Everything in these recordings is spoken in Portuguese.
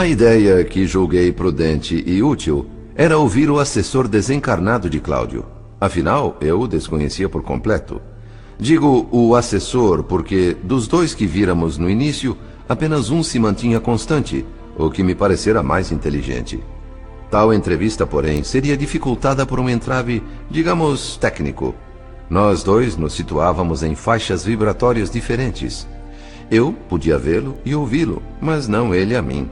A ideia que julguei prudente e útil era ouvir o assessor desencarnado de Cláudio. Afinal, eu o desconhecia por completo. Digo o assessor porque, dos dois que víramos no início, apenas um se mantinha constante, o que me parecera mais inteligente. Tal entrevista, porém, seria dificultada por um entrave, digamos, técnico. Nós dois nos situávamos em faixas vibratórias diferentes. Eu podia vê-lo e ouvi-lo, mas não ele a mim.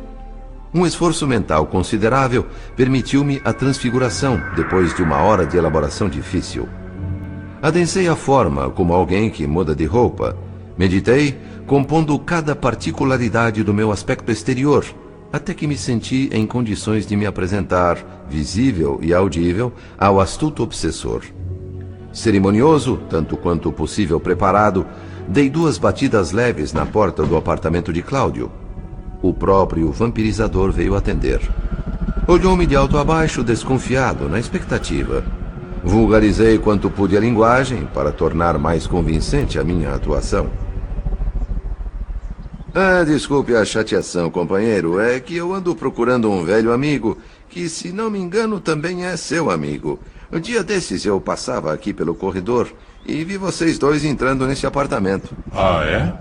Um esforço mental considerável permitiu-me a transfiguração depois de uma hora de elaboração difícil. Adensei a forma como alguém que muda de roupa. Meditei, compondo cada particularidade do meu aspecto exterior, até que me senti em condições de me apresentar, visível e audível, ao astuto obsessor. Cerimonioso, tanto quanto possível preparado, dei 2 batidas leves na porta do apartamento de Cláudio. O próprio vampirizador veio atender. Olhou-me de alto a baixo, desconfiado, na expectativa. Vulgarizei quanto pude a linguagem para tornar mais convincente a minha atuação. Desculpe a chateação, companheiro. É que eu ando procurando um velho amigo que, se não me engano, também é seu amigo. Um dia desses eu passava aqui pelo corredor e vi vocês dois entrando nesse apartamento. Ah, é?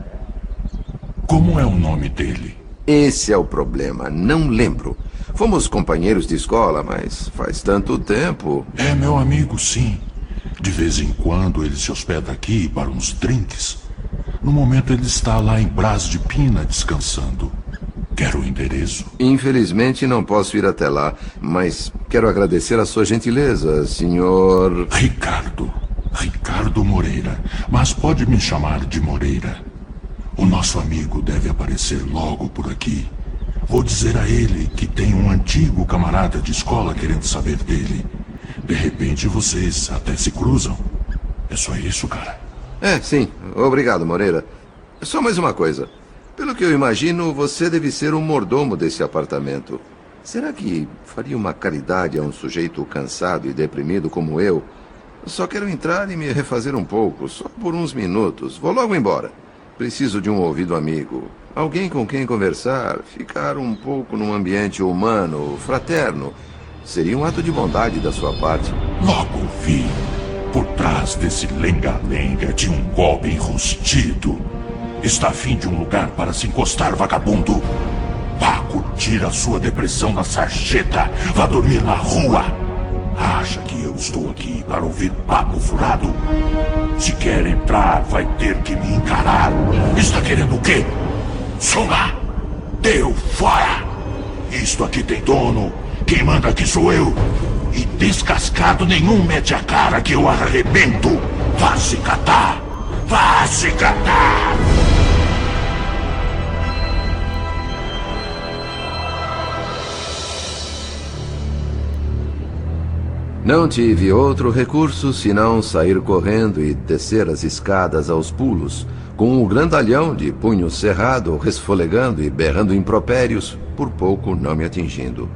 Como é o nome dele? Esse é o problema, não lembro. Fomos companheiros de escola, mas faz tanto tempo. É meu amigo, sim. De vez em quando ele se hospeda aqui para uns drinks. No momento ele está lá em Brás de Pina descansando. Quero o endereço. Infelizmente não posso ir até lá, mas quero agradecer a sua gentileza, senhor... Ricardo Moreira. Mas pode me chamar de Moreira. O nosso amigo deve aparecer logo por aqui. Vou dizer a ele que tem um antigo camarada de escola querendo saber dele. De repente vocês até se cruzam. É só isso, cara. Sim. Obrigado, Moreira. Só mais uma coisa. Pelo que eu imagino, você deve ser o mordomo desse apartamento. Será que faria uma caridade a um sujeito cansado e deprimido como eu? Só quero entrar e me refazer um pouco, só por uns minutos. Vou logo embora. Preciso de um ouvido amigo. Alguém com quem conversar, ficar um pouco num ambiente humano, fraterno. Seria um ato de bondade da sua parte. Logo vi. Por trás desse lenga-lenga de um golpe enrustido. Está a fim de um lugar para se encostar, vagabundo. Vá curtir a sua depressão na sarjeta. Vá dormir na rua. Acha que eu estou aqui para ouvir papo furado? Se quer entrar, vai ter que me encarar. Está querendo o quê? Suma! Deu fora! Isto aqui tem dono. Quem manda aqui sou eu. E descascado nenhum mete a cara que eu arrebento. Vá se catar! Vá se catar! Não tive outro recurso senão sair correndo e descer as escadas aos pulos, com um grandalhão de punho cerrado, resfolegando e berrando impropérios, por pouco não me atingindo.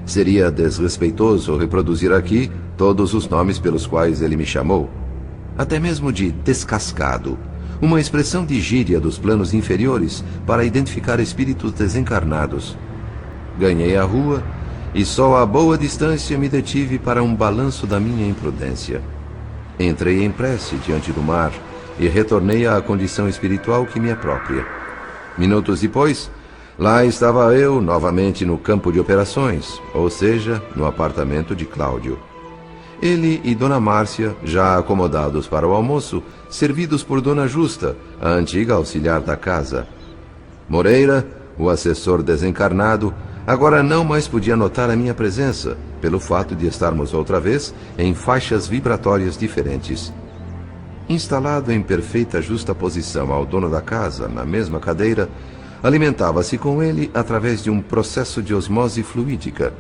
Seria desrespeitoso reproduzir aqui todos os nomes pelos quais ele me chamou. Até mesmo de descascado, uma expressão de gíria dos planos inferiores para identificar espíritos desencarnados. Ganhei a rua e só a boa distância me detive para um balanço da minha imprudência. Entrei em prece diante do mar e retornei à condição espiritual que me é própria. Minutos depois, lá estava eu novamente no campo de operações, ou seja, no apartamento de Cláudio. Ele e Dona Márcia, já acomodados para o almoço, servidos por Dona Justa, a antiga auxiliar da casa. Moreira, o assessor desencarnado, agora não mais podia notar a minha presença, pelo fato de estarmos outra vez em faixas vibratórias diferentes. Instalado em perfeita justaposição ao dono da casa, na mesma cadeira, alimentava-se com ele através de um processo de osmose fluídica.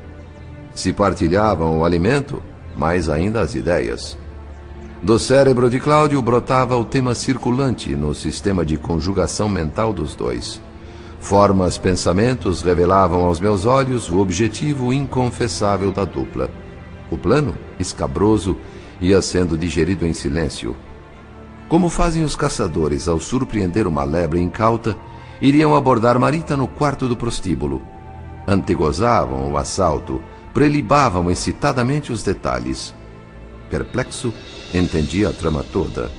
Se partilhavam o alimento, mais ainda as ideias. Do cérebro de Cláudio brotava o tema circulante no sistema de conjugação mental dos dois. Formas, pensamentos revelavam aos meus olhos o objetivo inconfessável da dupla. O plano, escabroso, ia sendo digerido em silêncio. Como fazem os caçadores ao surpreender uma lebre incauta, iriam abordar Marita no quarto do prostíbulo. Antegozavam o assalto, prelibavam excitadamente os detalhes. Perplexo, entendi a trama toda.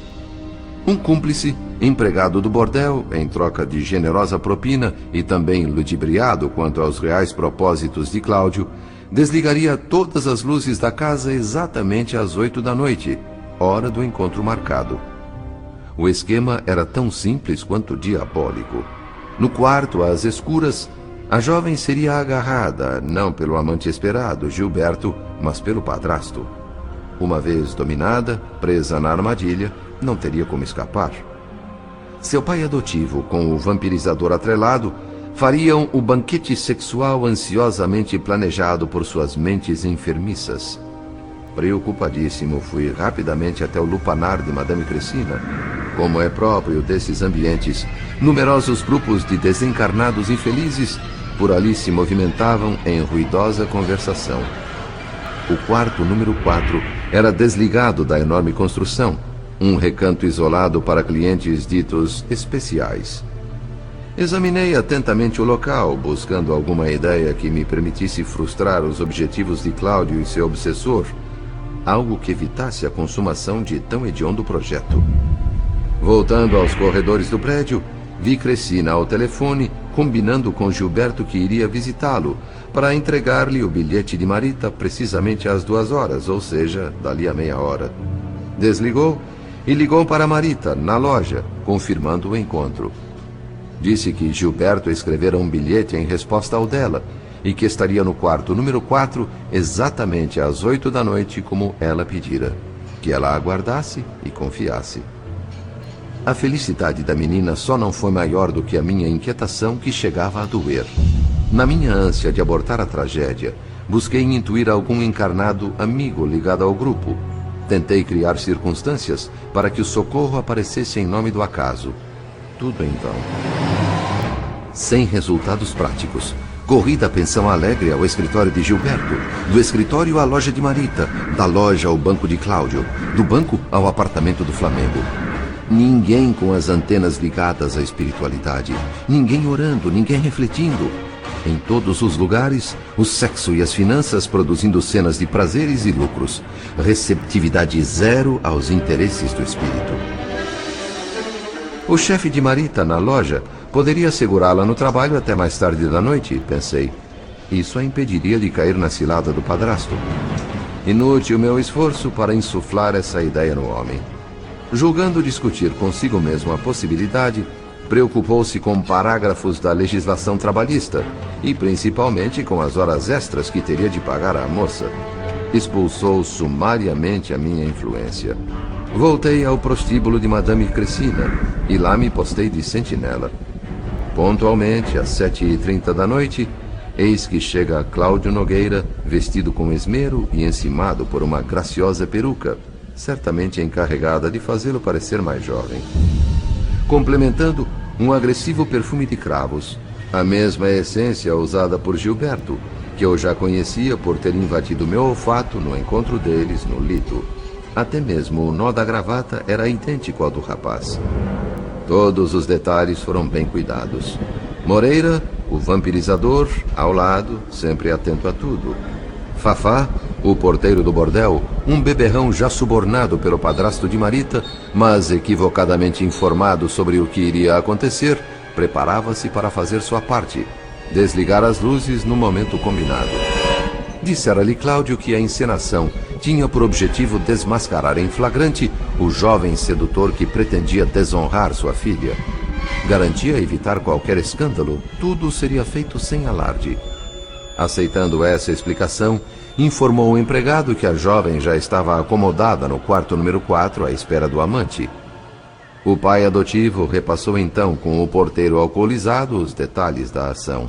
Um cúmplice, empregado do bordel, em troca de generosa propina e também ludibriado quanto aos reais propósitos de Cláudio, desligaria todas as luzes da casa exatamente às 8 da noite, hora do encontro marcado. O esquema era tão simples quanto diabólico. No quarto, às escuras, a jovem seria agarrada, não pelo amante esperado, Gilberto, mas pelo padrasto. Uma vez dominada, presa na armadilha, não teria como escapar. Seu pai adotivo, com o vampirizador atrelado, fariam o banquete sexual ansiosamente planejado por suas mentes enfermiças. Preocupadíssimo, fui rapidamente até o lupanar de Madame Cressina. Como é próprio desses ambientes, numerosos grupos de desencarnados infelizes por ali se movimentavam em ruidosa conversação. O quarto número 4 era desligado da enorme construção, um recanto isolado para clientes ditos especiais. Examinei atentamente o local, buscando alguma ideia que me permitisse frustrar os objetivos de Cláudio e seu obsessor, algo que evitasse a consumação de tão hediondo projeto. Voltando aos corredores do prédio, vi Cressina ao telefone, combinando com Gilberto que iria visitá-lo, para entregar-lhe o bilhete de Marita precisamente às 2 horas, ou seja, dali a meia hora. Desligou e ligou para Marita, na loja, confirmando o encontro. Disse que Gilberto escrevera um bilhete em resposta ao dela e que estaria no quarto número 4 exatamente às 8 da noite, como ela pedira. Que ela aguardasse e confiasse. A felicidade da menina só não foi maior do que a minha inquietação, que chegava a doer. Na minha ânsia de abortar a tragédia, busquei intuir algum encarnado amigo ligado ao grupo. Tentei criar circunstâncias para que o socorro aparecesse em nome do acaso. Tudo em vão. Sem resultados práticos. Corri da pensão Alegre ao escritório de Gilberto, do escritório à loja de Marita, da loja ao banco de Cláudio, do banco ao apartamento do Flamengo. Ninguém com as antenas ligadas à espiritualidade, ninguém orando, ninguém refletindo. Em todos os lugares, o sexo e as finanças produzindo cenas de prazeres e lucros. Receptividade zero aos interesses do espírito. O chefe de Marita na loja poderia segurá-la no trabalho até mais tarde da noite, pensei. Isso a impediria de cair na cilada do padrasto. Inútil meu esforço para insuflar essa ideia no homem. Julgando discutir consigo mesmo a possibilidade, preocupou-se com parágrafos da legislação trabalhista e principalmente com as horas extras que teria de pagar à moça. Expulsou sumariamente a minha influência. Voltei ao prostíbulo de Madame Cressina e lá me postei de sentinela. Pontualmente, às 7h30 da noite, eis que chega Cláudio Nogueira, vestido com esmero e encimado por uma graciosa peruca, certamente encarregada de fazê-lo parecer mais jovem. Complementando um agressivo perfume de cravos, a mesma essência usada por Gilberto, que eu já conhecia por ter invadido meu olfato no encontro deles no Lito. Até mesmo o nó da gravata era idêntico ao do rapaz. Todos os detalhes foram bem cuidados. Moreira, o vampirizador, ao lado, sempre atento a tudo. Fafá, o porteiro do bordel, um beberrão já subornado pelo padrasto de Marita, mas equivocadamente informado sobre o que iria acontecer, preparava-se para fazer sua parte, desligar as luzes no momento combinado. Dissera-lhe Cláudio que a encenação tinha por objetivo desmascarar em flagrante o jovem sedutor que pretendia desonrar sua filha. Garantia evitar qualquer escândalo, tudo seria feito sem alarde. Aceitando essa explicação, informou o empregado que a jovem já estava acomodada no quarto número 4 à espera do amante. O pai adotivo repassou então com o porteiro alcoolizado os detalhes da ação.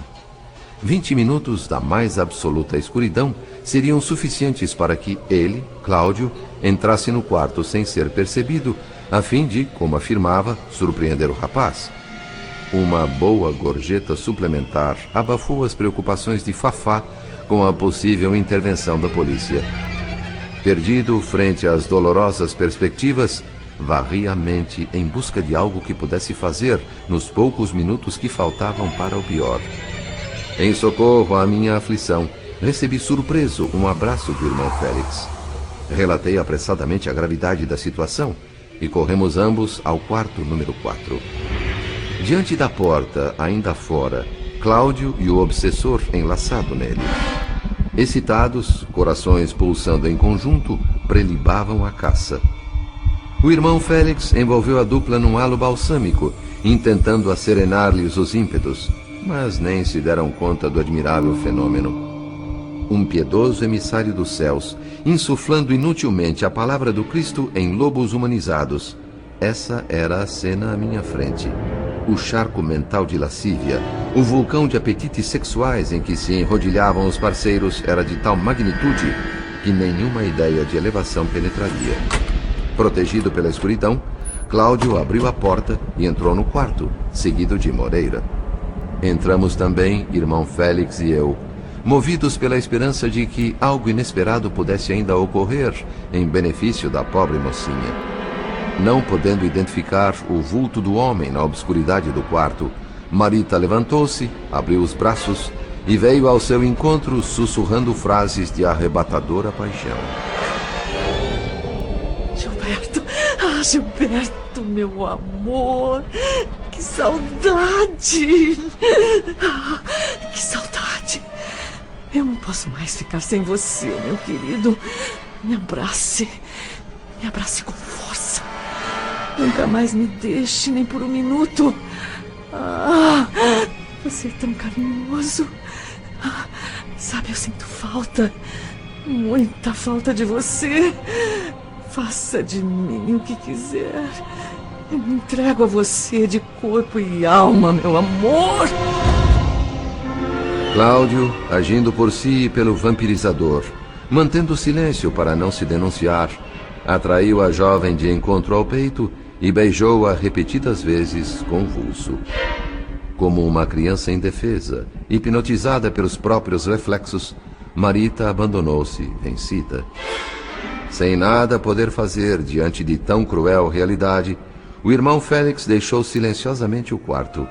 20 minutos da mais absoluta escuridão seriam suficientes para que ele, Cláudio, entrasse no quarto sem ser percebido, a fim de, como afirmava, surpreender o rapaz. Uma boa gorjeta suplementar abafou as preocupações de Fafá com a possível intervenção da polícia. Perdido frente às dolorosas perspectivas, varri a mente em busca de algo que pudesse fazer nos poucos minutos que faltavam para o pior. Em socorro à minha aflição, recebi surpreso um abraço do irmão Félix. Relatei apressadamente a gravidade da situação e corremos ambos ao quarto número 4. Diante da porta, ainda fora, Cláudio e o obsessor enlaçado nele. Excitados, corações pulsando em conjunto, prelibavam a caça. O irmão Félix envolveu a dupla num halo balsâmico, intentando acerenar-lhes os ímpetos, mas nem se deram conta do admirável fenômeno. Um piedoso emissário dos céus, insuflando inutilmente a palavra do Cristo em lobos humanizados. Essa era a cena à minha frente. O charco mental de lascívia, o vulcão de apetites sexuais em que se enrodilhavam os parceiros era de tal magnitude que nenhuma ideia de elevação penetraria. Protegido pela escuridão, Cláudio abriu a porta e entrou no quarto, seguido de Moreira. Entramos também, irmão Félix e eu, movidos pela esperança de que algo inesperado pudesse ainda ocorrer em benefício da pobre mocinha. Não podendo identificar o vulto do homem na obscuridade do quarto, Marita levantou-se, abriu os braços e veio ao seu encontro sussurrando frases de arrebatadora paixão. Gilberto! Ah, Gilberto, meu amor! Que saudade! Ah, que saudade! Eu não posso mais ficar sem você, meu querido. Me abrace com força. Nunca mais me deixe, nem por um minuto. Ah, você é tão carinhoso. Ah, sabe, eu sinto falta, muita falta de você. Faça de mim o que quiser. Eu me entrego a você de corpo e alma, meu amor. Cláudio, agindo por si e pelo vampirizador, mantendo silêncio para não se denunciar, atraiu a jovem de encontro ao peito e beijou-a repetidas vezes, convulso. Como uma criança indefesa, hipnotizada pelos próprios reflexos, Marita abandonou-se, vencida. Sem nada poder fazer diante de tão cruel realidade, o irmão Félix deixou silenciosamente o quarto.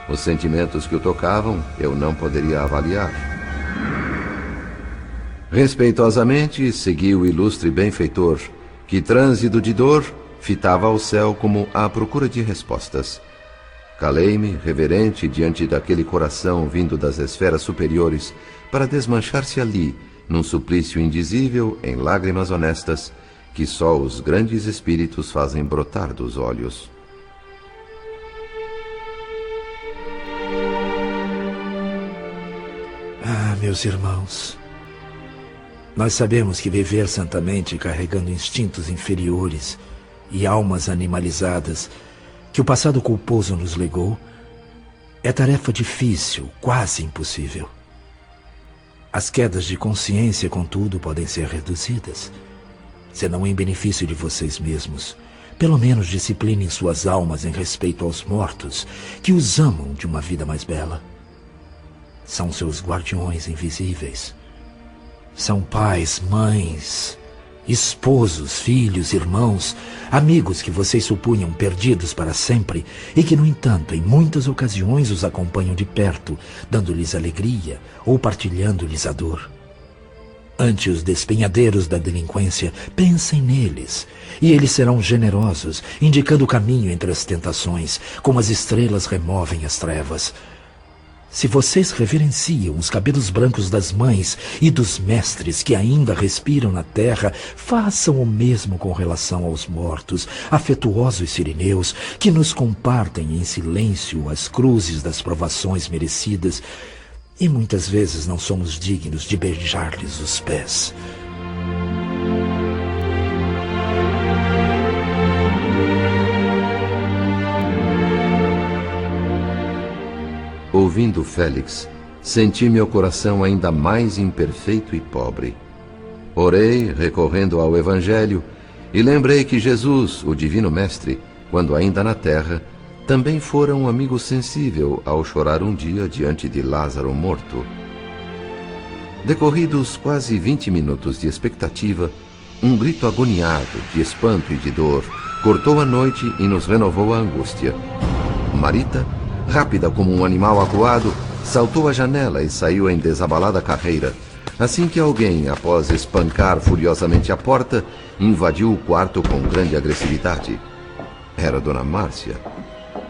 Os sentimentos que o tocavam eu não poderia avaliar. Respeitosamente segui o ilustre benfeitor, que, trânsito de dor, fitava ao céu como à procura de respostas. Calei-me, reverente, diante daquele coração vindo das esferas superiores, para desmanchar-se ali, num suplício indizível, em lágrimas honestas, que só os grandes espíritos fazem brotar dos olhos. Ah, meus irmãos, nós sabemos que viver santamente carregando instintos inferiores e almas animalizadas que o passado culposo nos legou é tarefa difícil, quase impossível. As quedas de consciência, contudo, podem ser reduzidas, senão em benefício de vocês mesmos. Pelo menos disciplinem suas almas em respeito aos mortos que os amam de uma vida mais bela. São seus guardiões invisíveis. São pais, mães, esposos, filhos, irmãos, amigos que vocês supunham perdidos para sempre e que, no entanto, em muitas ocasiões os acompanham de perto, dando-lhes alegria ou partilhando-lhes a dor. Ante os despenhadeiros da delinquência, pensem neles, e eles serão generosos, indicando o caminho entre as tentações, como as estrelas removem as trevas. Se vocês reverenciam os cabelos brancos das mães e dos mestres que ainda respiram na terra, façam o mesmo com relação aos mortos, afetuosos sirineus, que nos compartem em silêncio as cruzes das provações merecidas, e muitas vezes não somos dignos de beijar-lhes os pés. Ouvindo Félix, senti meu coração ainda mais imperfeito e pobre. Orei, recorrendo ao Evangelho, e lembrei que Jesus, o Divino Mestre, quando ainda na terra, também fora um amigo sensível ao chorar um dia diante de Lázaro morto. Decorridos quase 20 minutos de expectativa, um grito agoniado, de espanto e de dor, cortou a noite e nos renovou a angústia. Marita, rápida como um animal acuado, Saltou a janela e saiu em desabalada carreira, assim que alguém, após espancar furiosamente a porta, invadiu o quarto com grande agressividade. Era Dona Márcia.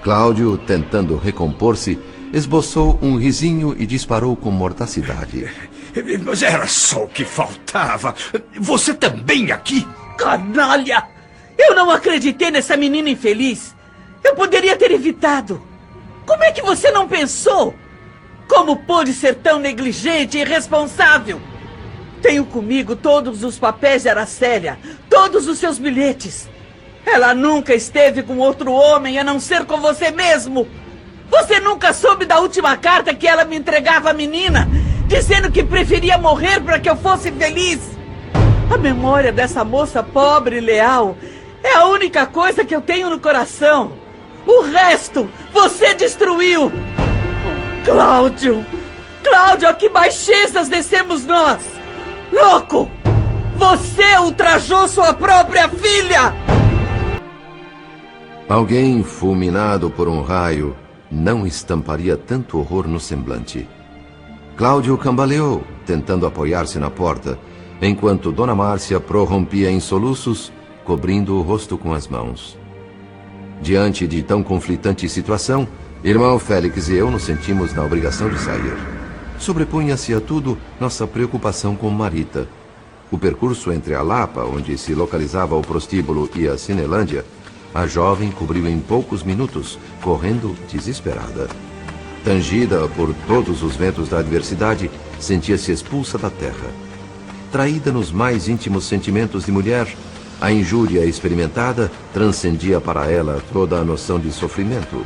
Cláudio, tentando recompor-se, esboçou um risinho e disparou com mordacidade. Mas era só o que faltava. Você também aqui? Canalha! Eu não acreditei nessa menina infeliz. Eu poderia ter evitado. Como é que você não pensou? Como pôde ser tão negligente e irresponsável? Tenho comigo todos os papéis de Aracélia, todos os seus bilhetes. Ela nunca esteve com outro homem a não ser com você mesmo. Você nunca soube da última carta que ela me entregava à menina, dizendo que preferia morrer para que eu fosse feliz. A memória dessa moça pobre e leal é a única coisa que eu tenho no coração. O resto você destruiu. Cláudio! Cláudio, a que baixezas descemos nós! Louco! Você ultrajou sua própria filha! Alguém fulminado por um raio não estamparia tanto horror no semblante. Cláudio cambaleou, tentando apoiar-se na porta, enquanto Dona Márcia prorrompia em soluços, cobrindo o rosto com as mãos. Diante de tão conflitante situação, irmão Félix e eu nos sentimos na obrigação de sair. Sobrepunha-se a tudo nossa preocupação com Marita. O percurso entre a Lapa, onde se localizava o prostíbulo, e a Cinelândia, a jovem cobriu em poucos minutos, correndo desesperada. Tangida por todos os ventos da adversidade, sentia-se expulsa da terra. Traída nos mais íntimos sentimentos de mulher, a injúria experimentada transcendia para ela toda a noção de sofrimento.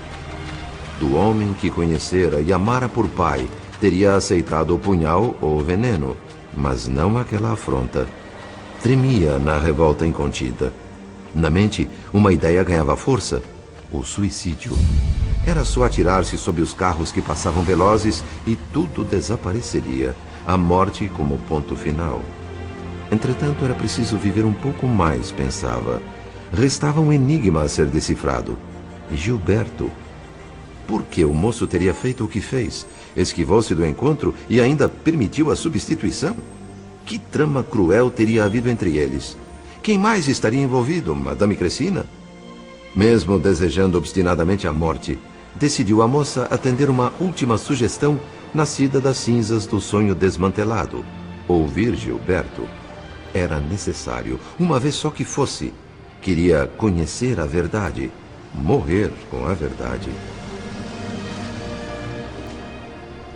Do homem que conhecera e amara por pai, teria aceitado o punhal ou o veneno, mas não aquela afronta. Tremia na revolta incontida. Na mente, uma ideia ganhava força: o suicídio. Era só atirar-se sob os carros que passavam velozes e tudo desapareceria, a morte como ponto final. Entretanto, era preciso viver um pouco mais, pensava. Restava um enigma a ser decifrado. Gilberto. Por que o moço teria feito o que fez? Esquivou-se do encontro e ainda permitiu a substituição? Que trama cruel teria havido entre eles? Quem mais estaria envolvido? Madame Cressina? Mesmo desejando obstinadamente a morte, decidiu a moça atender uma última sugestão nascida das cinzas do sonho desmantelado: ouvir Gilberto. Era necessário, uma vez só que fosse. Queria conhecer a verdade, morrer com a verdade.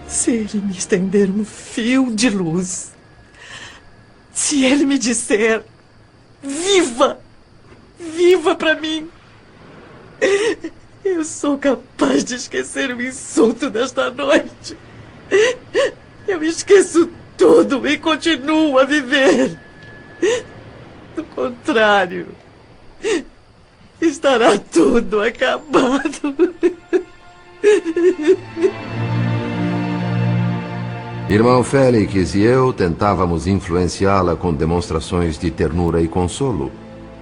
Se ele me estender um fio de luz, se ele me disser: viva! Viva pra mim! Eu sou capaz de esquecer o insulto desta noite. Eu esqueço tudo e continuo a viver. Do contrário, estará tudo acabado. Irmão Félix e eu tentávamos influenciá-la com demonstrações de ternura e consolo,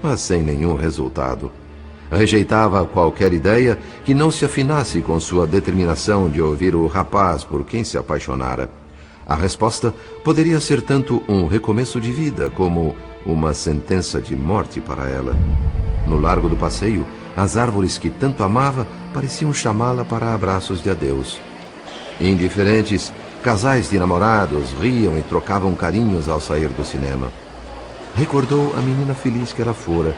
mas sem nenhum resultado. Rejeitava qualquer ideia que não se afinasse com sua determinação de ouvir o rapaz por quem se apaixonara. A resposta poderia ser tanto um recomeço de vida como uma sentença de morte para ela. No largo do passeio, as árvores que tanto amava pareciam chamá-la para abraços de adeus. Indiferentes, casais de namorados riam e trocavam carinhos ao sair do cinema. Recordou a menina feliz que ela fora.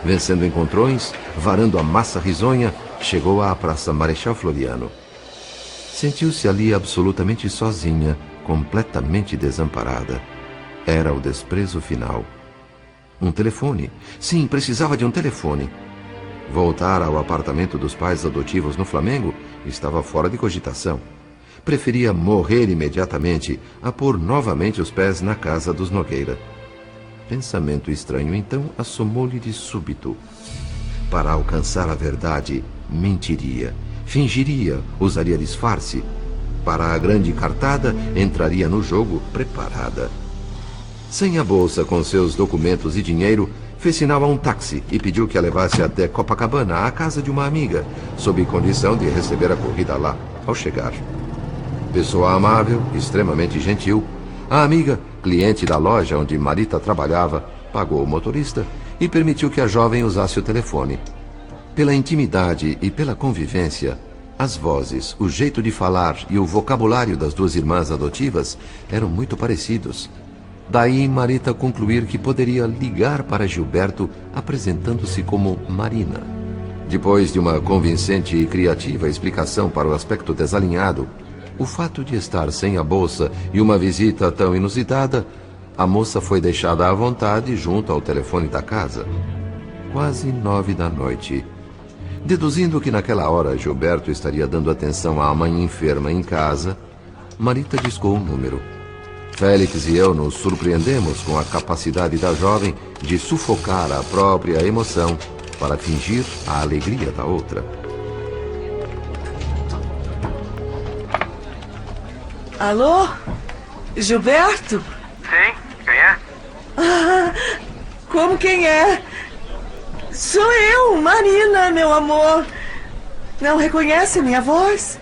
Vencendo encontrões, varando a massa risonha, chegou à Praça Marechal Floriano. Sentiu-se ali absolutamente sozinha, completamente desamparada. Era o desprezo final. Um telefone. Sim, precisava de um telefone. Voltar ao apartamento dos pais adotivos no Flamengo estava fora de cogitação. Preferia morrer imediatamente a pôr novamente os pés na casa dos Nogueira. Pensamento estranho, então, assomou-lhe de súbito. Para alcançar a verdade, mentiria, fingiria, usaria disfarce. Para a grande cartada, entraria no jogo preparada. Sem a bolsa com seus documentos e dinheiro, fez sinal a um táxi e pediu que a levasse até Copacabana, à casa de uma amiga, sob condição de receber a corrida lá, ao chegar. Pessoa amável, extremamente gentil, a amiga, cliente da loja onde Marita trabalhava, pagou o motorista e permitiu que a jovem usasse o telefone. Pela intimidade e pela convivência, as vozes, o jeito de falar e o vocabulário das duas irmãs adotivas eram muito parecidos. Daí Marita concluir que poderia ligar para Gilberto apresentando-se como Marina. Depois de uma convincente e criativa explicação para o aspecto desalinhado, o fato de estar sem a bolsa e uma visita tão inusitada, a moça foi deixada à vontade junto ao telefone da casa. Quase 9 da noite. Deduzindo que naquela hora Gilberto estaria dando atenção à mãe enferma em casa, Marita discou um número. Félix e eu nos surpreendemos com a capacidade da jovem de sufocar a própria emoção para fingir a alegria da outra. Alô? Gilberto? Sim, quem é? Ah, como quem é? Sou eu, Marina, meu amor. Não reconhece minha voz?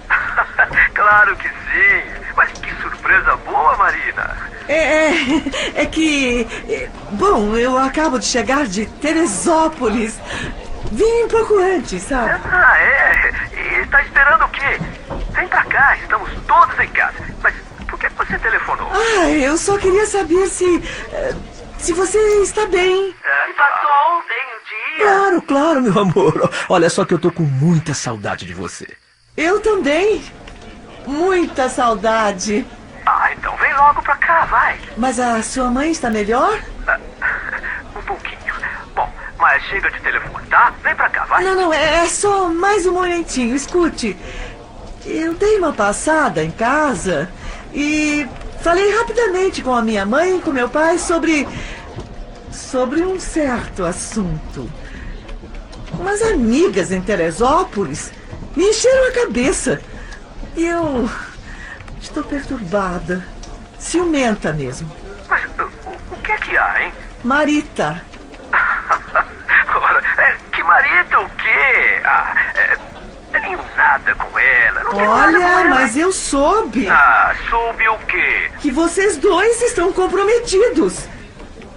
Claro que sim. Mas que surpresa boa, Marina. É que... Bom, eu acabo de chegar de Teresópolis. Vim um pouco antes, sabe? Ah, é? E tá esperando o quê? Vem pra cá, estamos todos em casa. Mas por que você telefonou? Ah, eu só queria saber se você está bem. Passou ontem o dia. Claro, claro, meu amor. Olha só que eu tô com muita saudade de você. Eu também. Muita saudade. Ah, então vem logo pra cá, vai. Mas a sua mãe está melhor? Um pouquinho. Bom, mas chega de telefone, tá? Vem pra cá, vai. Não, é só mais um momentinho. Escute, eu dei uma passada em casa e falei rapidamente com a minha mãe e com meu pai sobre um certo assunto. Umas amigas em Teresópolis me encheram a cabeça. E eu estou perturbada. Ciumenta mesmo. Mas o que é que há, hein? Marita. Ora, que marido o quê? Tenho nada com ela. Não tenho nada com Olha, ela. mas eu soube Soube o quê? que vocês dois estão comprometidos.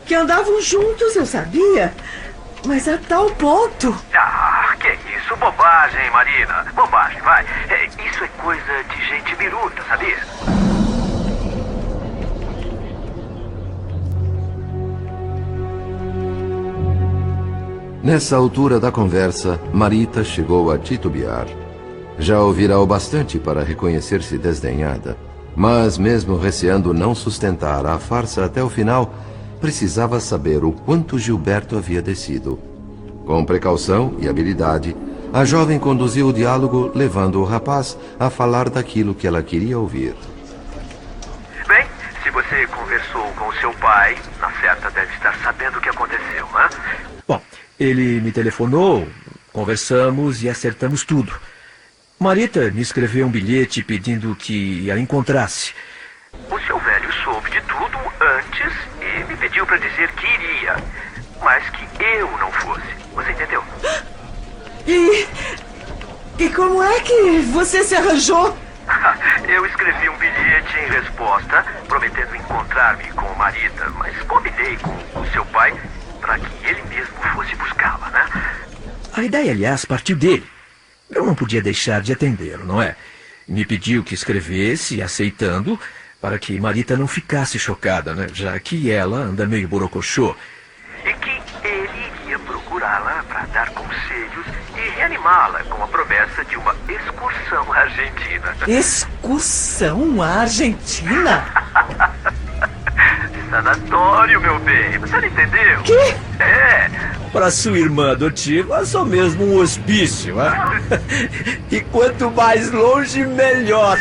Que andavam juntos, eu sabia. Mas a tal ponto. Que isso? Bobagem, Marina. Bobagem, vai. Isso é coisa de gente biruta, sabia? Nessa altura da conversa, Marita chegou a titubear. Já ouvira o bastante para reconhecer-se desdenhada, mas mesmo receando não sustentar a farsa até o final, precisava saber o quanto Gilberto havia descido. Com precaução e habilidade, a jovem conduziu o diálogo, levando o rapaz a falar daquilo que ela queria ouvir. Bem, se você conversou com o seu pai, na certa deve estar sabendo o que aconteceu, né? Bom, ele me telefonou, conversamos e acertamos tudo. Marita me escreveu um bilhete pedindo que a encontrasse. O seu velho soube de tudo antes e me pediu para dizer que iria, mas que eu não fosse. Você entendeu? E como é que você se arranjou? Eu escrevi um bilhete em resposta, prometendo encontrar-me com Marita, mas combinei com o seu pai para que ele mesmo fosse buscá-la, né? A ideia, aliás, partiu dele. Eu não podia deixar de atendê-lo, não é? Me pediu que escrevesse, aceitando, para que Marita não ficasse chocada, né? Já que ela anda meio borocochô. E que ele iria procurá-la para dar conselhos e reanimá-la com a promessa de uma excursão à Argentina. Excursão à Argentina? Sanatório, meu bem. Você não entendeu? Que? Para sua irmã adotiva, sou mesmo um hospício, né? E quanto mais longe, melhor.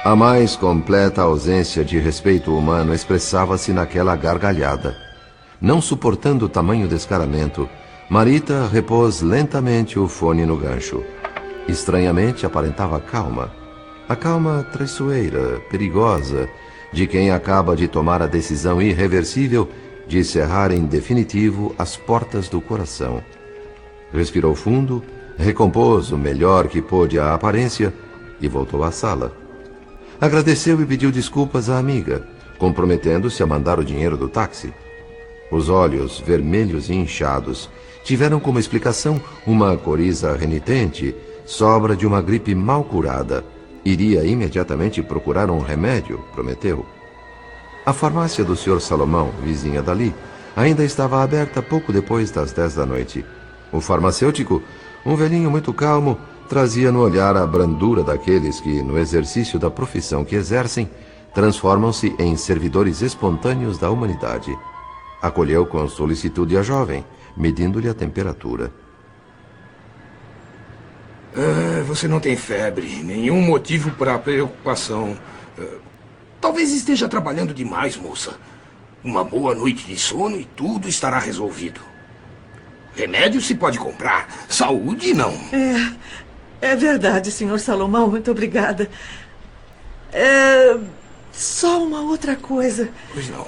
A mais completa ausência de respeito humano expressava-se naquela gargalhada. Não suportando tamanho descaramento, Marita repôs lentamente o fone no gancho. Estranhamente aparentava calma. A calma traiçoeira, perigosa, de quem acaba de tomar a decisão irreversível de cerrar em definitivo as portas do coração. Respirou fundo, recompôs o melhor que pôde a aparência e voltou à sala. Agradeceu e pediu desculpas à amiga, comprometendo-se a mandar o dinheiro do táxi. Os olhos, vermelhos e inchados, tiveram como explicação uma coriza renitente, sobra de uma gripe mal curada. Iria imediatamente procurar um remédio, prometeu. A farmácia do Sr. Salomão, vizinha dali, ainda estava aberta pouco depois das 10 da noite. O farmacêutico, um velhinho muito calmo, trazia no olhar a brandura daqueles que, no exercício da profissão que exercem, transformam-se em servidores espontâneos da humanidade. Acolheu com solicitude a jovem, medindo-lhe a temperatura. Você não tem febre, nenhum motivo para preocupação. Talvez esteja trabalhando demais, moça. Uma boa noite de sono e tudo estará resolvido. Remédio se pode comprar, saúde não. É verdade, Sr. Salomão, muito obrigada. Só uma outra coisa. Pois não.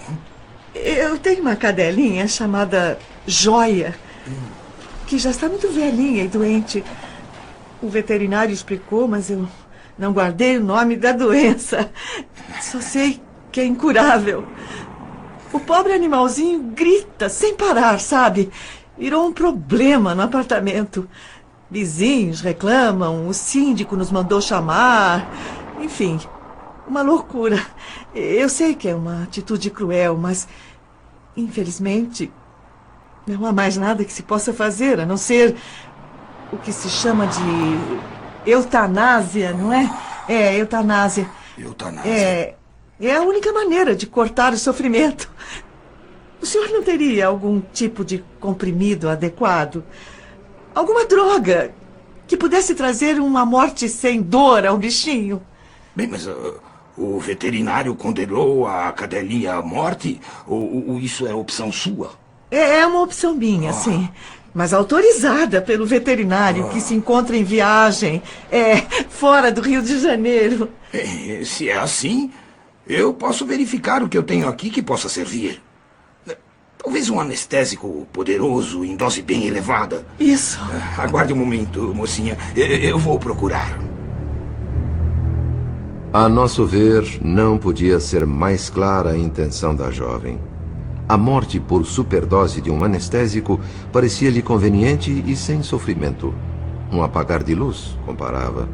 Eu tenho uma cadelinha chamada Joia, que já está muito velhinha e doente. O veterinário explicou, mas eu não guardei o nome da doença. Só sei que é incurável. O pobre animalzinho grita sem parar, sabe? Virou um problema no apartamento. Vizinhos reclamam, o síndico nos mandou chamar. Enfim, uma loucura. Eu sei que é uma atitude cruel, mas, infelizmente, não há mais nada que se possa fazer, a não ser o que se chama de eutanásia, não é? Eutanásia. Eutanásia. É a única maneira de cortar o sofrimento. O senhor não teria algum tipo de comprimido adequado? Alguma droga que pudesse trazer uma morte sem dor ao bichinho? Bem, mas o veterinário condenou a cadelinha à morte? Ou isso é opção sua? É uma opção minha, sim. Mas autorizada pelo veterinário que se encontra em viagem, fora do Rio de Janeiro. Se é assim, eu posso verificar o que eu tenho aqui que possa servir. Talvez um anestésico poderoso em dose bem elevada. Isso. Aguarde um momento, mocinha. Eu vou procurar. A nosso ver, não podia ser mais clara a intenção da jovem. A morte por superdose de um anestésico parecia-lhe conveniente e sem sofrimento. Um apagar de luz, comparava.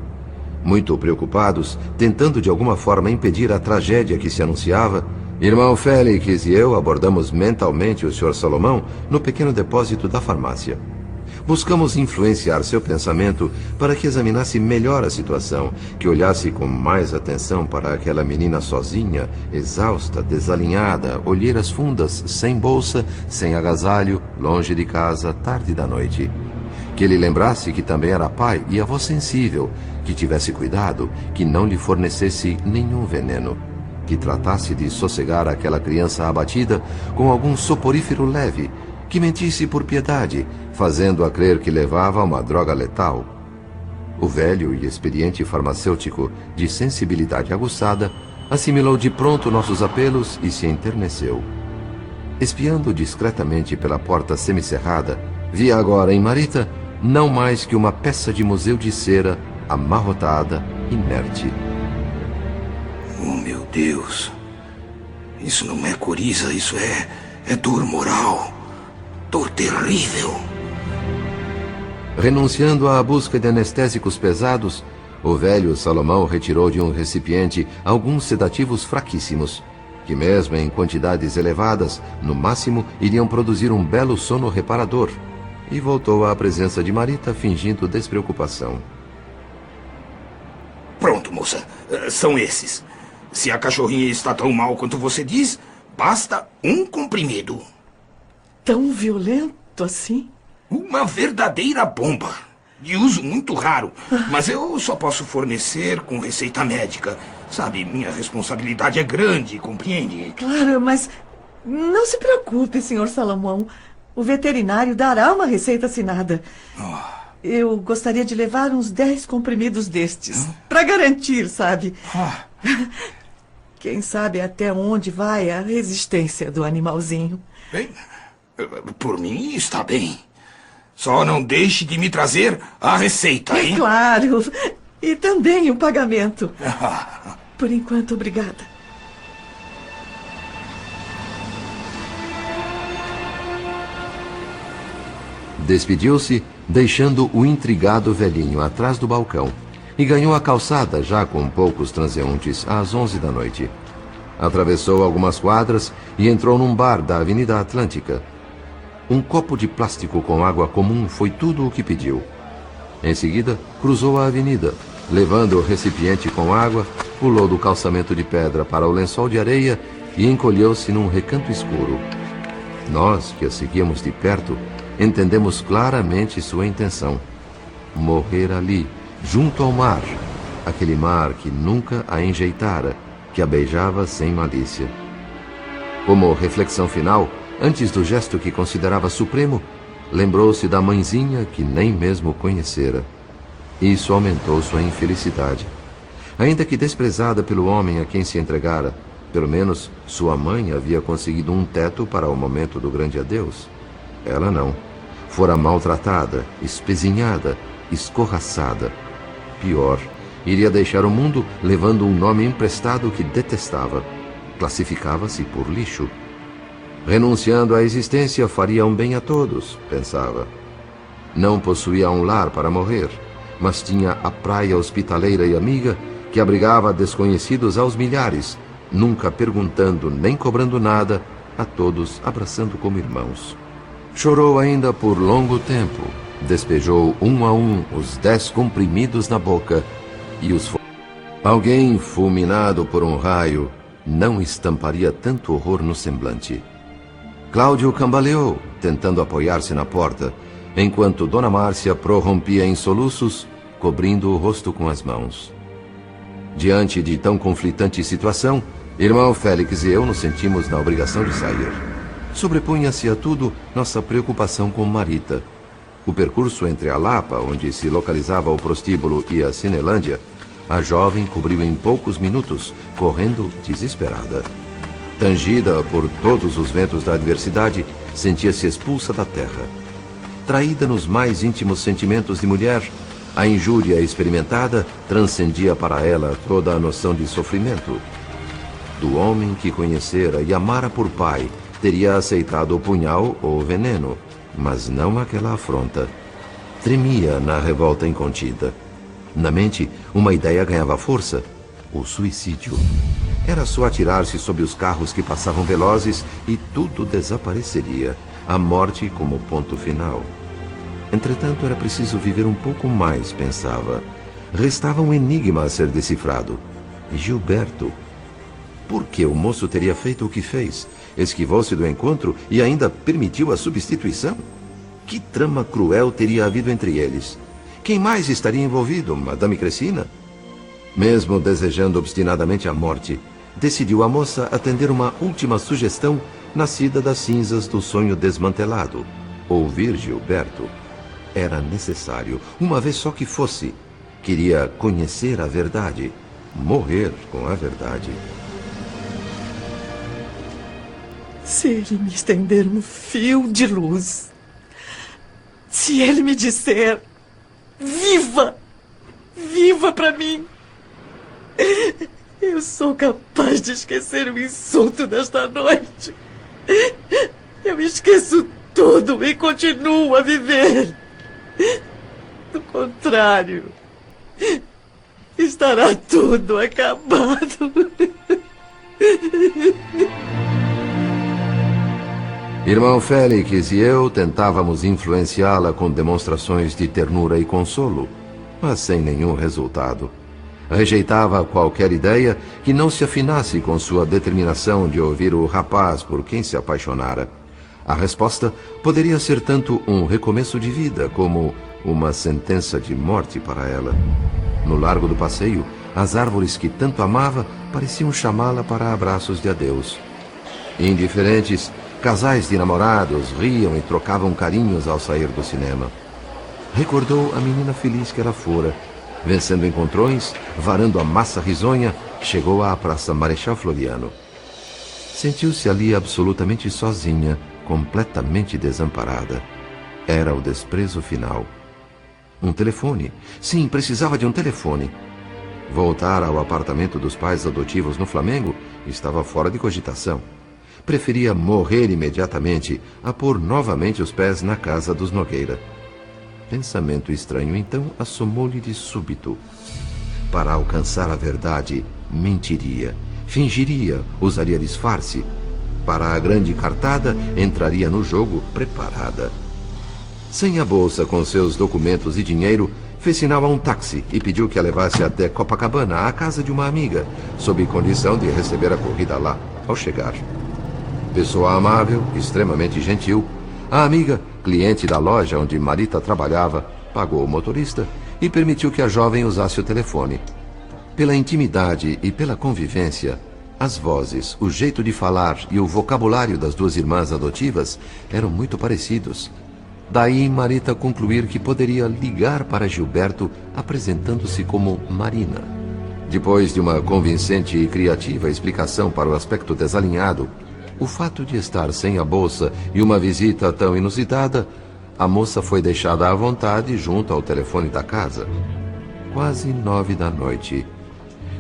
Muito preocupados, tentando de alguma forma impedir a tragédia que se anunciava, irmão Félix e eu abordamos mentalmente o Sr. Salomão no pequeno depósito da farmácia. Buscamos influenciar seu pensamento para que examinasse melhor a situação, que olhasse com mais atenção para aquela menina sozinha, exausta, desalinhada, olheiras fundas, sem bolsa, sem agasalho, longe de casa, tarde da noite. Que ele lembrasse que também era pai e avó sensível, que tivesse cuidado, que não lhe fornecesse nenhum veneno, que tratasse de sossegar aquela criança abatida com algum soporífero leve, que mentisse por piedade, fazendo-a crer que levava uma droga letal. O velho e experiente farmacêutico, de sensibilidade aguçada, assimilou de pronto nossos apelos e se enterneceu. Espiando discretamente pela porta semicerrada, via agora em Marita não mais que uma peça de museu de cera, amarrotada, inerte. Oh, meu Deus. Isso não é coriza, isso é dor moral. Dor terrível. Renunciando à busca de anestésicos pesados, o velho Salomão retirou de um recipiente alguns sedativos fraquíssimos, que mesmo em quantidades elevadas, no máximo, iriam produzir um belo sono reparador, e voltou à presença de Marita, fingindo despreocupação. Pronto, moça. São esses. Se a cachorrinha está tão mal quanto você diz, basta um comprimido. Tão violento assim? Uma verdadeira bomba. De uso muito raro. Mas eu só posso fornecer com receita médica. Sabe, minha responsabilidade é grande, compreende? Claro, mas não se preocupe, Sr. Salomão. O veterinário dará uma receita assinada. Eu gostaria de levar uns 10 comprimidos destes. Para garantir, sabe? Quem sabe até onde vai a resistência do animalzinho. Bem, por mim está bem. Só não deixe de me trazer a receita, hein? Claro. E também o pagamento. Por enquanto, obrigada. Despediu-se, deixando o intrigado velhinho atrás do balcão, e ganhou a calçada, já com poucos transeuntes, às 11 da noite. Atravessou algumas quadras e entrou num bar da Avenida Atlântica. Um copo de plástico com água comum foi tudo o que pediu. Em seguida, cruzou a avenida, levando o recipiente com água, pulou do calçamento de pedra para o lençol de areia e encolheu-se num recanto escuro. Nós, que a seguíamos de perto, entendemos claramente sua intenção. Morrer ali, junto ao mar, aquele mar que nunca a enjeitara, que a beijava sem malícia. Como reflexão final, antes do gesto que considerava supremo, lembrou-se da mãezinha que nem mesmo conhecera. Isso aumentou sua infelicidade. Ainda que desprezada pelo homem a quem se entregara, pelo menos sua mãe havia conseguido um teto para o momento do grande adeus. Ela não. Fora maltratada, espezinhada, escorraçada. Pior, iria deixar o mundo levando um nome emprestado que detestava. Classificava-se por lixo. Renunciando à existência, faria um bem a todos, pensava. Não possuía um lar para morrer, mas tinha a praia hospitaleira e amiga que abrigava desconhecidos aos milhares, nunca perguntando nem cobrando nada, a todos abraçando como irmãos. Chorou ainda por longo tempo, despejou um a um os 10 comprimidos na boca e os... Alguém fulminado por um raio não estamparia tanto horror no semblante. Cláudio cambaleou, tentando apoiar-se na porta, enquanto Dona Márcia prorrompia em soluços, cobrindo o rosto com as mãos. Diante de tão conflitante situação, irmão Félix e eu nos sentimos na obrigação de sair. Sobrepunha-se a tudo nossa preocupação com Marita. O percurso entre a Lapa, onde se localizava o prostíbulo, e a Cinelândia, a jovem cobriu em poucos minutos, correndo desesperada. Tangida por todos os ventos da adversidade, sentia-se expulsa da terra. Traída nos mais íntimos sentimentos de mulher, a injúria experimentada transcendia para ela toda a noção de sofrimento. Do homem que conhecera e amara por pai, teria aceitado o punhal ou o veneno, mas não aquela afronta. Tremia na revolta incontida. Na mente, uma ideia ganhava força: o suicídio. Era só atirar-se sob os carros que passavam velozes e tudo desapareceria, a morte como ponto final. Entretanto, era preciso viver um pouco mais, pensava. Restava um enigma a ser decifrado. Gilberto. Por que o moço teria feito o que fez? Esquivou-se do encontro e ainda permitiu a substituição? Que trama cruel teria havido entre eles? Quem mais estaria envolvido? Madame Cressina? Mesmo desejando obstinadamente a morte, decidiu a moça atender uma última sugestão nascida das cinzas do sonho desmantelado: ouvir Gilberto. Era necessário, uma vez só que fosse. Queria conhecer a verdade, morrer com a verdade. Se ele me estender um fio de luz, se ele me disser: viva! Viva pra mim! Eu sou capaz de esquecer o insulto desta noite. Eu esqueço tudo e continuo a viver. Do contrário, estará tudo acabado. Irmão Félix e eu tentávamos influenciá-la com demonstrações de ternura e consolo, mas sem nenhum resultado. Rejeitava qualquer ideia que não se afinasse com sua determinação de ouvir o rapaz por quem se apaixonara. A resposta poderia ser tanto um recomeço de vida como uma sentença de morte para ela. No largo do passeio, as árvores que tanto amava pareciam chamá-la para abraços de adeus. Indiferentes, casais de namorados riam e trocavam carinhos ao sair do cinema. Recordou a menina feliz que ela fora, vencendo encontrões, varando a massa risonha chegou à Praça Marechal Floriano. Sentiu-se ali absolutamente sozinha, completamente desamparada. Era o desprezo final. Um telefone. Sim, precisava de um telefone. Voltar ao apartamento dos pais adotivos no Flamengo estava fora de cogitação. Preferia morrer imediatamente a pôr novamente os pés na casa dos Nogueira. Pensamento estranho, então, assomou-lhe de súbito. Para alcançar a verdade, mentiria, fingiria, usaria disfarce. Para a grande cartada, entraria no jogo preparada. Sem a bolsa com seus documentos e dinheiro, fez sinal a um táxi e pediu que a levasse até Copacabana, à casa de uma amiga, sob condição de receber a corrida lá, ao chegar. Pessoa amável, extremamente gentil, a amiga, cliente da loja onde Marita trabalhava, pagou o motorista e permitiu que a jovem usasse o telefone. Pela intimidade e pela convivência, as vozes, o jeito de falar e o vocabulário das duas irmãs adotivas eram muito parecidos. Daí Marita concluir que poderia ligar para Gilberto apresentando-se como Marina. Depois de uma convincente e criativa explicação para o aspecto desalinhado, o fato de estar sem a bolsa e uma visita tão inusitada, a moça foi deixada à vontade junto ao telefone da casa. Quase 9 da noite.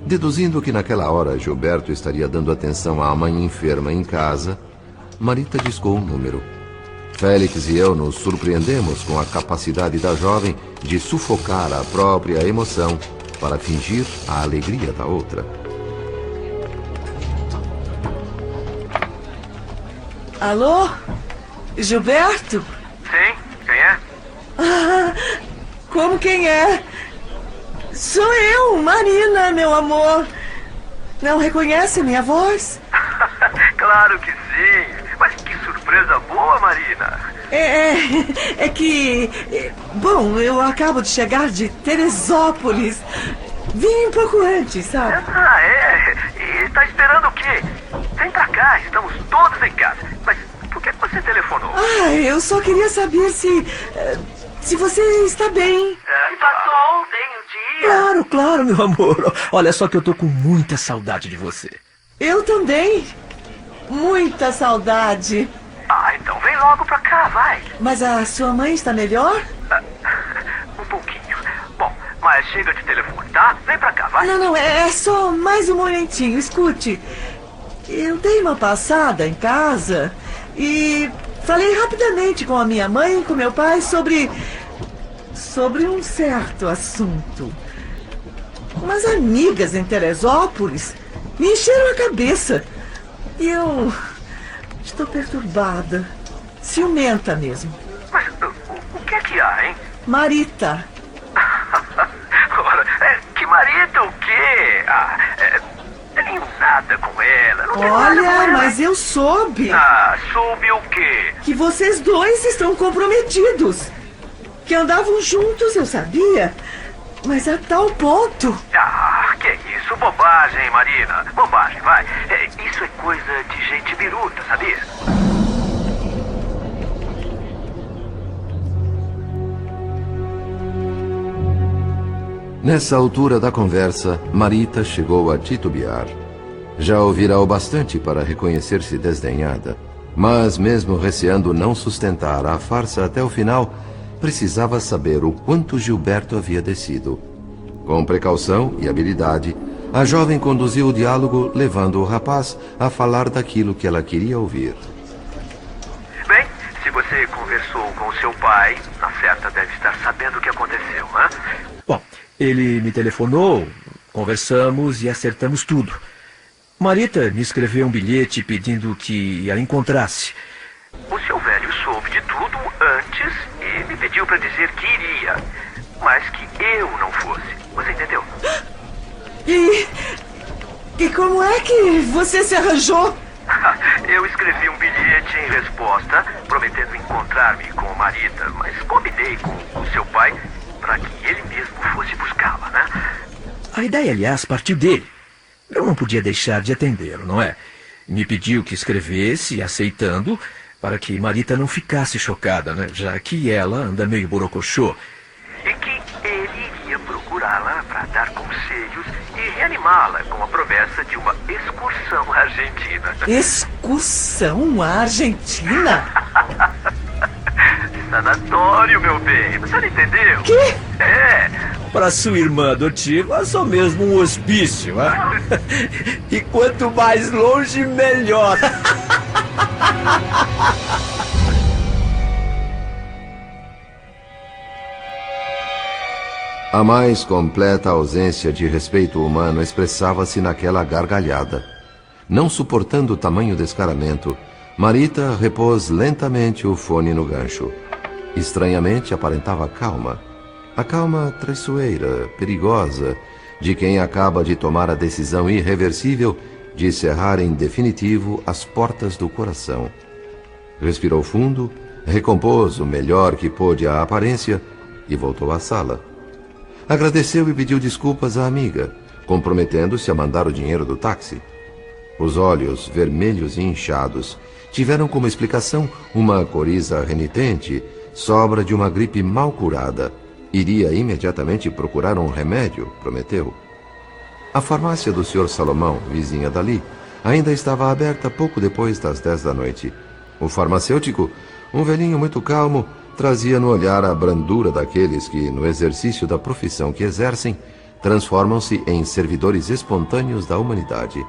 Deduzindo que naquela hora Gilberto estaria dando atenção à mãe enferma em casa, Marita discou um número. Félix e eu nos surpreendemos com a capacidade da jovem de sufocar a própria emoção para fingir a alegria da outra. Alô? Gilberto? Sim, quem é? Ah, como quem é? Sou eu, Marina, meu amor. Não reconhece minha voz? Claro que sim. Mas que surpresa boa, Marina. É que... Bom, eu acabo de chegar de Teresópolis. Vim um pouco antes, sabe? Ah, é? E tá esperando o quê? Vem pra cá, estamos todos em casa. Mas por que você telefonou? Ah, eu só queria saber se você está bem. Passou ontem o dia. Claro, meu amor. Olha só que eu tô com muita saudade de você. Eu também. Muita saudade. Ah, então vem logo pra cá, vai. Mas a sua mãe está melhor? Um pouquinho. Bom, mas chega de telefone, tá? Vem pra cá, vai. Não, é só mais um momentinho. Escute, eu dei uma passada em casa e falei rapidamente com a minha mãe e com meu pai sobre um certo assunto. Umas amigas em Teresópolis me encheram a cabeça. E eu estou perturbada, ciumenta mesmo. Mas o que é que há, hein? Marita. Ora, que Marita o quê? Tenho nada com ela. Não tenho nada com Olha, ela. mas eu soube Soube o quê? que vocês dois estão comprometidos. Que andavam juntos, eu sabia. Mas a tal ponto. Que isso? Bobagem, Marina. Bobagem, vai. Isso é coisa de gente biruta, sabia? Nessa altura da conversa, Marita chegou a titubear. Já ouvira o bastante para reconhecer-se desdenhada, mas mesmo receando não sustentar a farsa até o final, precisava saber o quanto Gilberto havia descido. Com precaução e habilidade, a jovem conduziu o diálogo, levando o rapaz a falar daquilo que ela queria ouvir. Bem, se você conversou com o seu pai, na certa deve estar sabendo o que aconteceu, né? Bom, ele me telefonou, conversamos e acertamos tudo. Marita me escreveu um bilhete pedindo que a encontrasse. O seu velho soube de tudo antes e me pediu para dizer que iria, mas que eu não fosse. Você entendeu? E como é que você se arranjou? Eu escrevi um bilhete em resposta, prometendo encontrar-me com Marita, mas combinei com o seu pai para que ele mesmo fosse buscá-la, né? A ideia, aliás, partiu dele. Eu não podia deixar de atendê-lo, não é? Me pediu que escrevesse, aceitando, para que Marita não ficasse chocada, né? Já que ela anda meio borocochô. E que ele iria procurá-la para dar conselhos e e animá-la com a promessa de uma excursão à Argentina. Excursão à Argentina? Sanatório, meu bem. Você não entendeu? Quê? É. Para sua irmã adotiva, é só mesmo um hospício, hein? E quanto mais longe, melhor. A mais completa ausência de respeito humano expressava-se naquela gargalhada. Não suportando tamanho descaramento, Marita repôs lentamente o fone no gancho. Estranhamente aparentava calma. A calma traiçoeira, perigosa, de quem acaba de tomar a decisão irreversível de cerrar em definitivo as portas do coração. Respirou fundo, recompôs o melhor que pôde à aparência e voltou à sala. Agradeceu e pediu desculpas à amiga, comprometendo-se a mandar o dinheiro do táxi. Os olhos, vermelhos e inchados, tiveram como explicação uma coriza renitente, sobra de uma gripe mal curada. Iria imediatamente procurar um remédio, prometeu. A farmácia do Sr. Salomão, vizinha dali, ainda estava aberta pouco depois das 10 da noite. O farmacêutico, um velhinho muito calmo, trazia no olhar a brandura daqueles que, no exercício da profissão que exercem, transformam-se em servidores espontâneos da humanidade.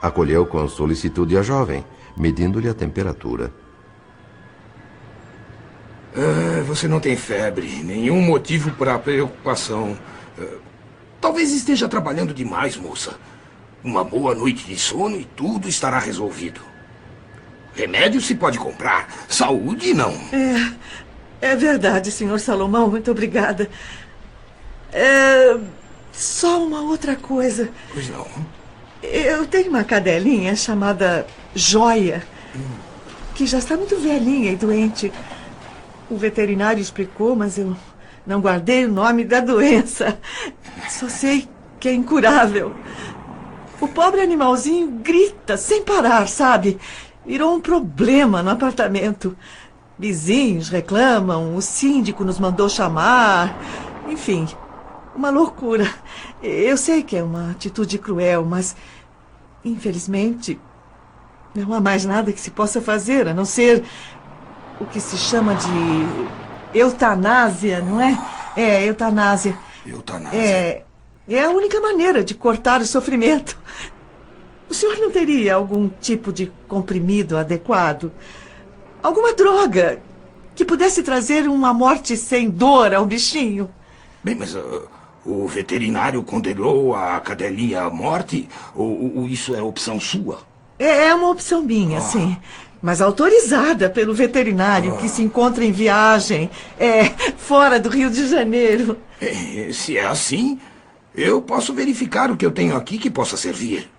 Acolheu com solicitude a jovem, medindo-lhe a temperatura. Você não tem febre, nenhum motivo para preocupação. Talvez esteja trabalhando demais, moça. Uma boa noite de sono e tudo estará resolvido. Remédio se pode comprar, saúde não. É verdade, Sr. Salomão, muito obrigada. Só uma outra coisa. Pois não. Eu tenho uma cadelinha chamada Joia, que já está muito velhinha e doente. O veterinário explicou, mas eu não guardei o nome da doença. Só sei que é incurável. O pobre animalzinho grita sem parar, sabe? Virou um problema no apartamento. Vizinhos reclamam, o síndico nos mandou chamar. Enfim, uma loucura. Eu sei que é uma atitude cruel, mas, infelizmente, não há mais nada que se possa fazer, a não ser o que se chama de eutanásia, não é? Eutanásia. Eutanásia. É a única maneira de cortar o sofrimento. O senhor não teria algum tipo de comprimido adequado? Alguma droga que pudesse trazer uma morte sem dor ao bichinho? Bem, mas o veterinário condenou a cadelinha à morte? Ou isso é opção sua? É uma opção minha, sim. Mas autorizada pelo veterinário que se encontra em viagem, fora do Rio de Janeiro. Se é assim, eu posso verificar o que eu tenho aqui que possa servir.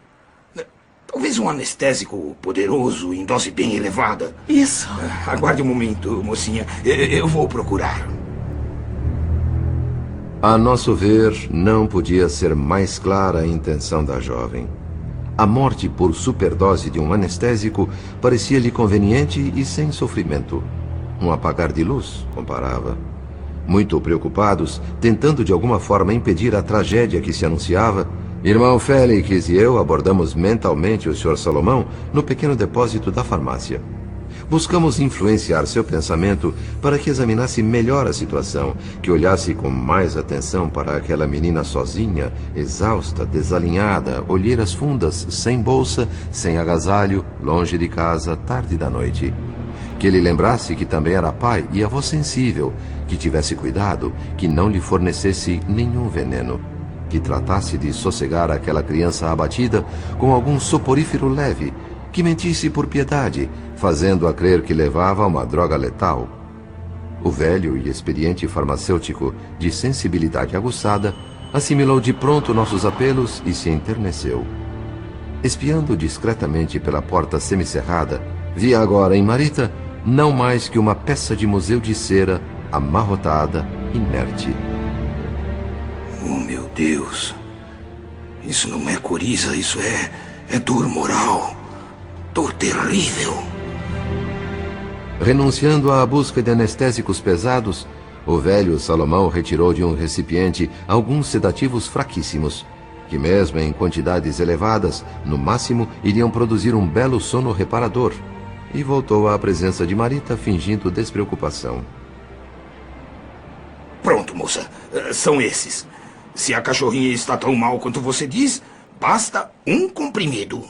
Talvez um anestésico poderoso em dose bem elevada. Isso. Aguarde um momento, mocinha. Eu vou procurar. A nosso ver, não podia ser mais clara a intenção da jovem. A morte por superdose de um anestésico parecia-lhe conveniente e sem sofrimento. Um apagar de luz, comparava. Muito preocupados, tentando de alguma forma impedir a tragédia que se anunciava, irmão Félix e eu abordamos mentalmente o Sr. Salomão no pequeno depósito da farmácia. Buscamos influenciar seu pensamento para que examinasse melhor a situação, que olhasse com mais atenção para aquela menina sozinha, exausta, desalinhada, olheiras fundas, sem bolsa, sem agasalho, longe de casa, tarde da noite. Que ele lembrasse que também era pai e avô sensível, que tivesse cuidado, que não lhe fornecesse nenhum veneno. Que tratasse de sossegar aquela criança abatida com algum soporífero leve, que mentisse por piedade, fazendo-a crer que levava uma droga letal. O velho e experiente farmacêutico, de sensibilidade aguçada, assimilou de pronto nossos apelos e se enterneceu. Espiando discretamente pela porta semicerrada, via agora em Marita não mais que uma peça de museu de cera, amarrotada, inerte. Oh, meu Deus. Isso não é coriza, isso é dor moral. Dor terrível. Renunciando à busca de anestésicos pesados, o velho Salomão retirou de um recipiente alguns sedativos fraquíssimos, que mesmo em quantidades elevadas, no máximo, iriam produzir um belo sono reparador, e voltou à presença de Marita, fingindo despreocupação. Pronto, moça. São esses. Se a cachorrinha está tão mal quanto você diz, basta um comprimido.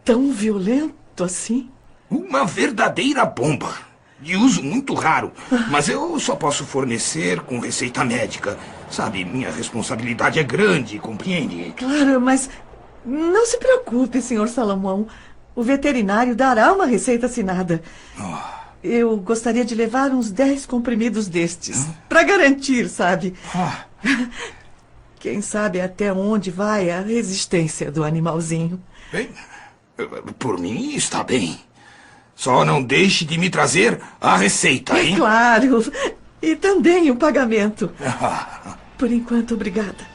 Tão violento assim? Uma verdadeira bomba. De uso muito raro. Mas eu só posso fornecer com receita médica. Sabe, minha responsabilidade é grande, compreende? Claro, mas não se preocupe, Sr. Salomão. O veterinário dará uma receita assinada. Eu gostaria de levar uns 10 comprimidos destes. Para garantir, sabe? Quem sabe até onde vai a resistência do animalzinho. Bem, por mim está bem. Só não deixe de me trazer a receita, hein? Claro. E também o pagamento. Por enquanto, obrigada.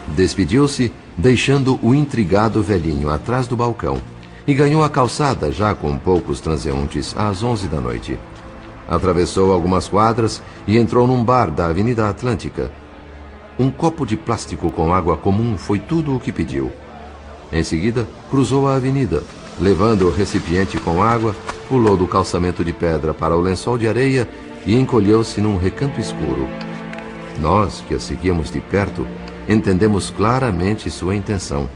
Despediu-se, deixando o intrigado velhinho atrás do balcão, e ganhou a calçada, já com poucos transeuntes, às 11 da noite. Atravessou algumas quadras e entrou num bar da Avenida Atlântica. Um copo de plástico com água comum foi tudo o que pediu. Em seguida, cruzou a avenida, levando o recipiente com água, pulou do calçamento de pedra para o lençol de areia e encolheu-se num recanto escuro. Nós, que a seguíamos de perto, entendemos claramente sua intenção.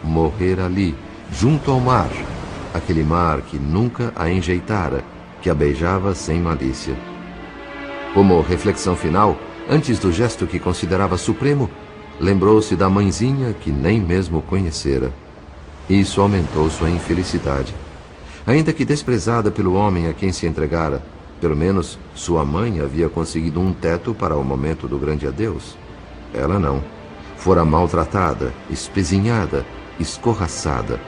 Morrer ali, junto ao mar, aquele mar que nunca a enjeitara, que a beijava sem malícia. Como reflexão final, antes do gesto que considerava supremo, lembrou-se da mãezinha que nem mesmo conhecera. Isso aumentou sua infelicidade. Ainda que desprezada pelo homem a quem se entregara, pelo menos sua mãe havia conseguido um teto para o momento do grande adeus. Ela não. Fora maltratada, espezinhada, escorraçada.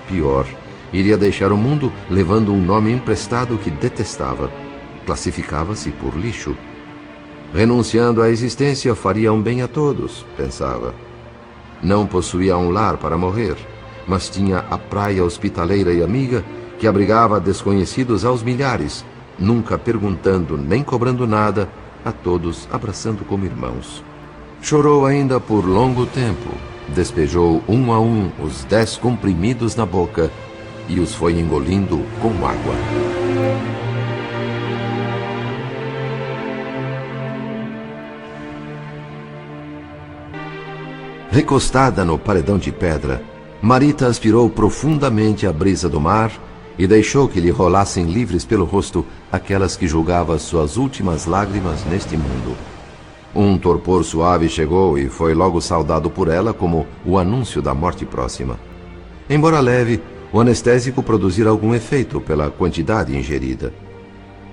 Pior, iria deixar o mundo levando um nome emprestado que detestava. Classificava-se por lixo. Renunciando à existência, faria um bem a todos, pensava. Não possuía um lar para morrer, mas tinha a praia hospitaleira e amiga que abrigava desconhecidos aos milhares, nunca perguntando nem cobrando nada, a todos abraçando como irmãos. Chorou ainda por longo tempo, despejou um a um os 10 comprimidos na boca e os foi engolindo com água. Recostada no paredão de pedra, Marita aspirou profundamente a brisa do mar e deixou que lhe rolassem livres pelo rosto aquelas que julgava suas últimas lágrimas neste mundo. Um torpor suave chegou e foi logo saudado por ela como o anúncio da morte próxima. Embora leve, o anestésico produzira algum efeito pela quantidade ingerida.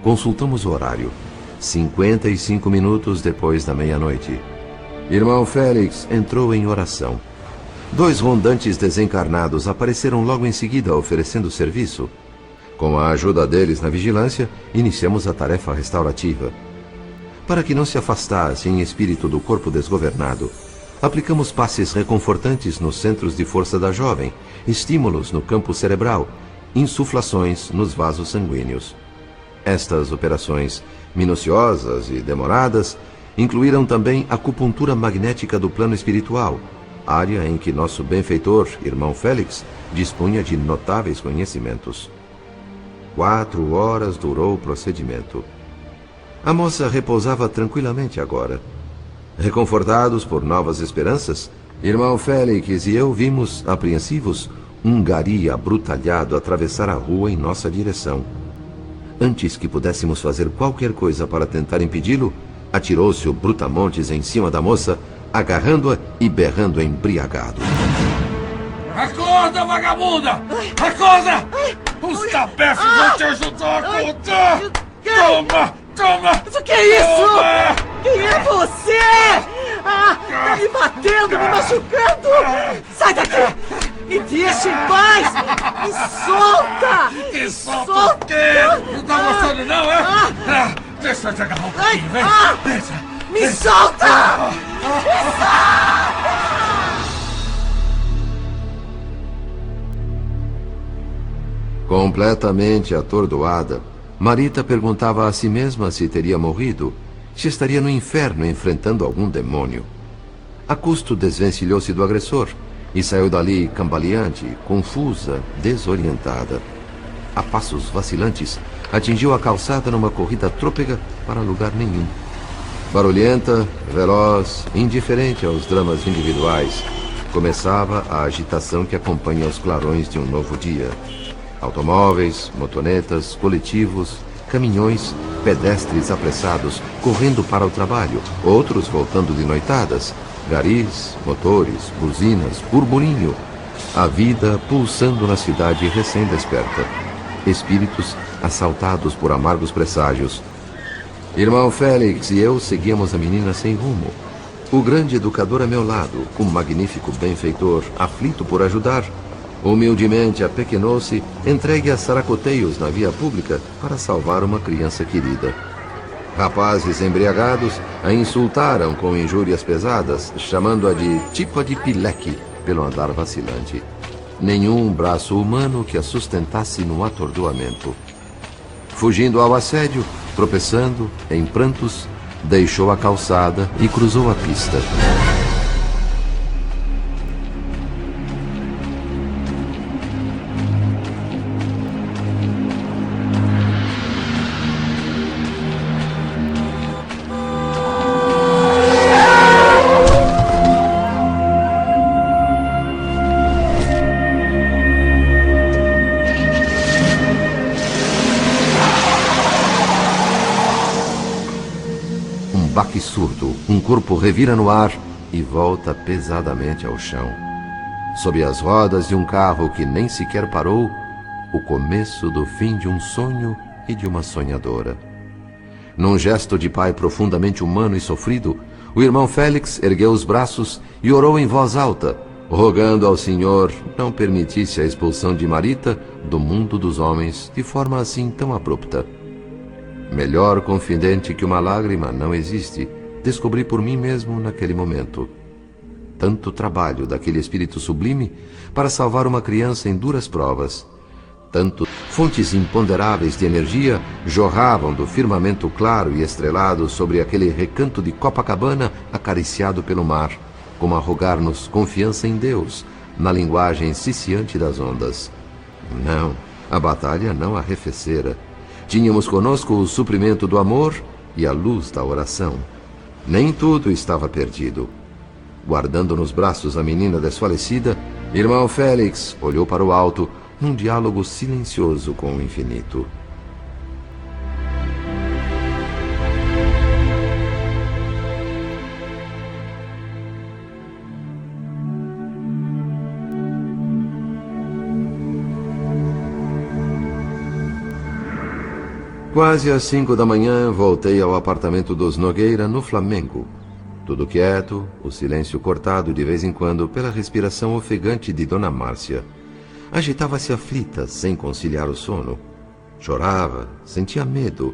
Consultamos o horário. 55 minutos depois da meia-noite. Irmão Félix entrou em oração. 2 rondantes desencarnados apareceram logo em seguida oferecendo serviço. Com a ajuda deles na vigilância, iniciamos a tarefa restaurativa. Para que não se afastasse em espírito do corpo desgovernado, aplicamos passes reconfortantes nos centros de força da jovem, estímulos no campo cerebral, insuflações nos vasos sanguíneos. Estas operações, minuciosas e demoradas, incluíram também a acupuntura magnética do plano espiritual, área em que nosso benfeitor, irmão Félix, dispunha de notáveis conhecimentos. 4 horas durou o procedimento. A moça repousava tranquilamente agora. Reconfortados por novas esperanças, irmão Félix e eu vimos, apreensivos, um gari abrutalhado atravessar a rua em nossa direção. Antes que pudéssemos fazer qualquer coisa para tentar impedi-lo, atirou-se o brutamontes em cima da moça, agarrando-a e berrando embriagado. Acorda, vagabunda! Acorda! Os tapefes vão te ajudar a acordar! Toma! Toma! Mas o que é isso? Toma! Quem é você? Tá me batendo, me machucando! Sai daqui! Me deixa em paz! Me solta! Que solta o quê? Não tá gostando não, é? Deixa eu te agarrar um pouquinho, vem! Deixa! Me solta! Completamente atordoada, Marita perguntava a si mesma se teria morrido, se estaria no inferno enfrentando algum demônio. A custo desvencilhou-se do agressor e saiu dali cambaleante, confusa, desorientada. A passos vacilantes, atingiu a calçada numa corrida trôpega para lugar nenhum. Barulhenta, veloz, indiferente aos dramas individuais, começava a agitação que acompanha os clarões de um novo dia. Automóveis, motonetas, coletivos, caminhões, pedestres apressados, correndo para o trabalho, outros voltando de noitadas, garis, motores, buzinas, burburinho. A vida pulsando na cidade recém-desperta. Espíritos assaltados por amargos presságios. Irmão Félix e eu seguíamos a menina sem rumo. O grande educador a meu lado, o magnífico benfeitor, aflito por ajudar, humildemente apequenou-se, entregue a saracoteios na via pública para salvar uma criança querida. Rapazes embriagados a insultaram com injúrias pesadas, chamando-a de tipa de pileque pelo andar vacilante. Nenhum braço humano que a sustentasse no atordoamento. Fugindo ao assédio, tropeçando, em prantos, deixou a calçada e cruzou a pista. Baque surdo, um corpo revira no ar e volta pesadamente ao chão. Sob as rodas de um carro que nem sequer parou, o começo do fim de um sonho e de uma sonhadora. Num gesto de pai profundamente humano e sofrido, o irmão Félix ergueu os braços e orou em voz alta, rogando ao Senhor não permitisse a expulsão de Marita do mundo dos homens de forma assim tão abrupta. Melhor confidente que uma lágrima não existe, descobri por mim mesmo naquele momento. Tanto trabalho daquele espírito sublime para salvar uma criança em duras provas. Tanto fontes imponderáveis de energia jorravam do firmamento claro e estrelado sobre aquele recanto de Copacabana acariciado pelo mar, como a rogar-nos confiança em Deus, na linguagem ciciante das ondas. Não, a batalha não arrefecera. Tínhamos conosco o suprimento do amor e a luz da oração. Nem tudo estava perdido. Guardando nos braços a menina desfalecida, irmão Félix olhou para o alto, num diálogo silencioso com o infinito. Quase às 5 da manhã, voltei ao apartamento dos Nogueira, no Flamengo. Tudo quieto, o silêncio cortado de vez em quando pela respiração ofegante de Dona Márcia. Agitava-se aflita, sem conciliar o sono. Chorava, sentia medo.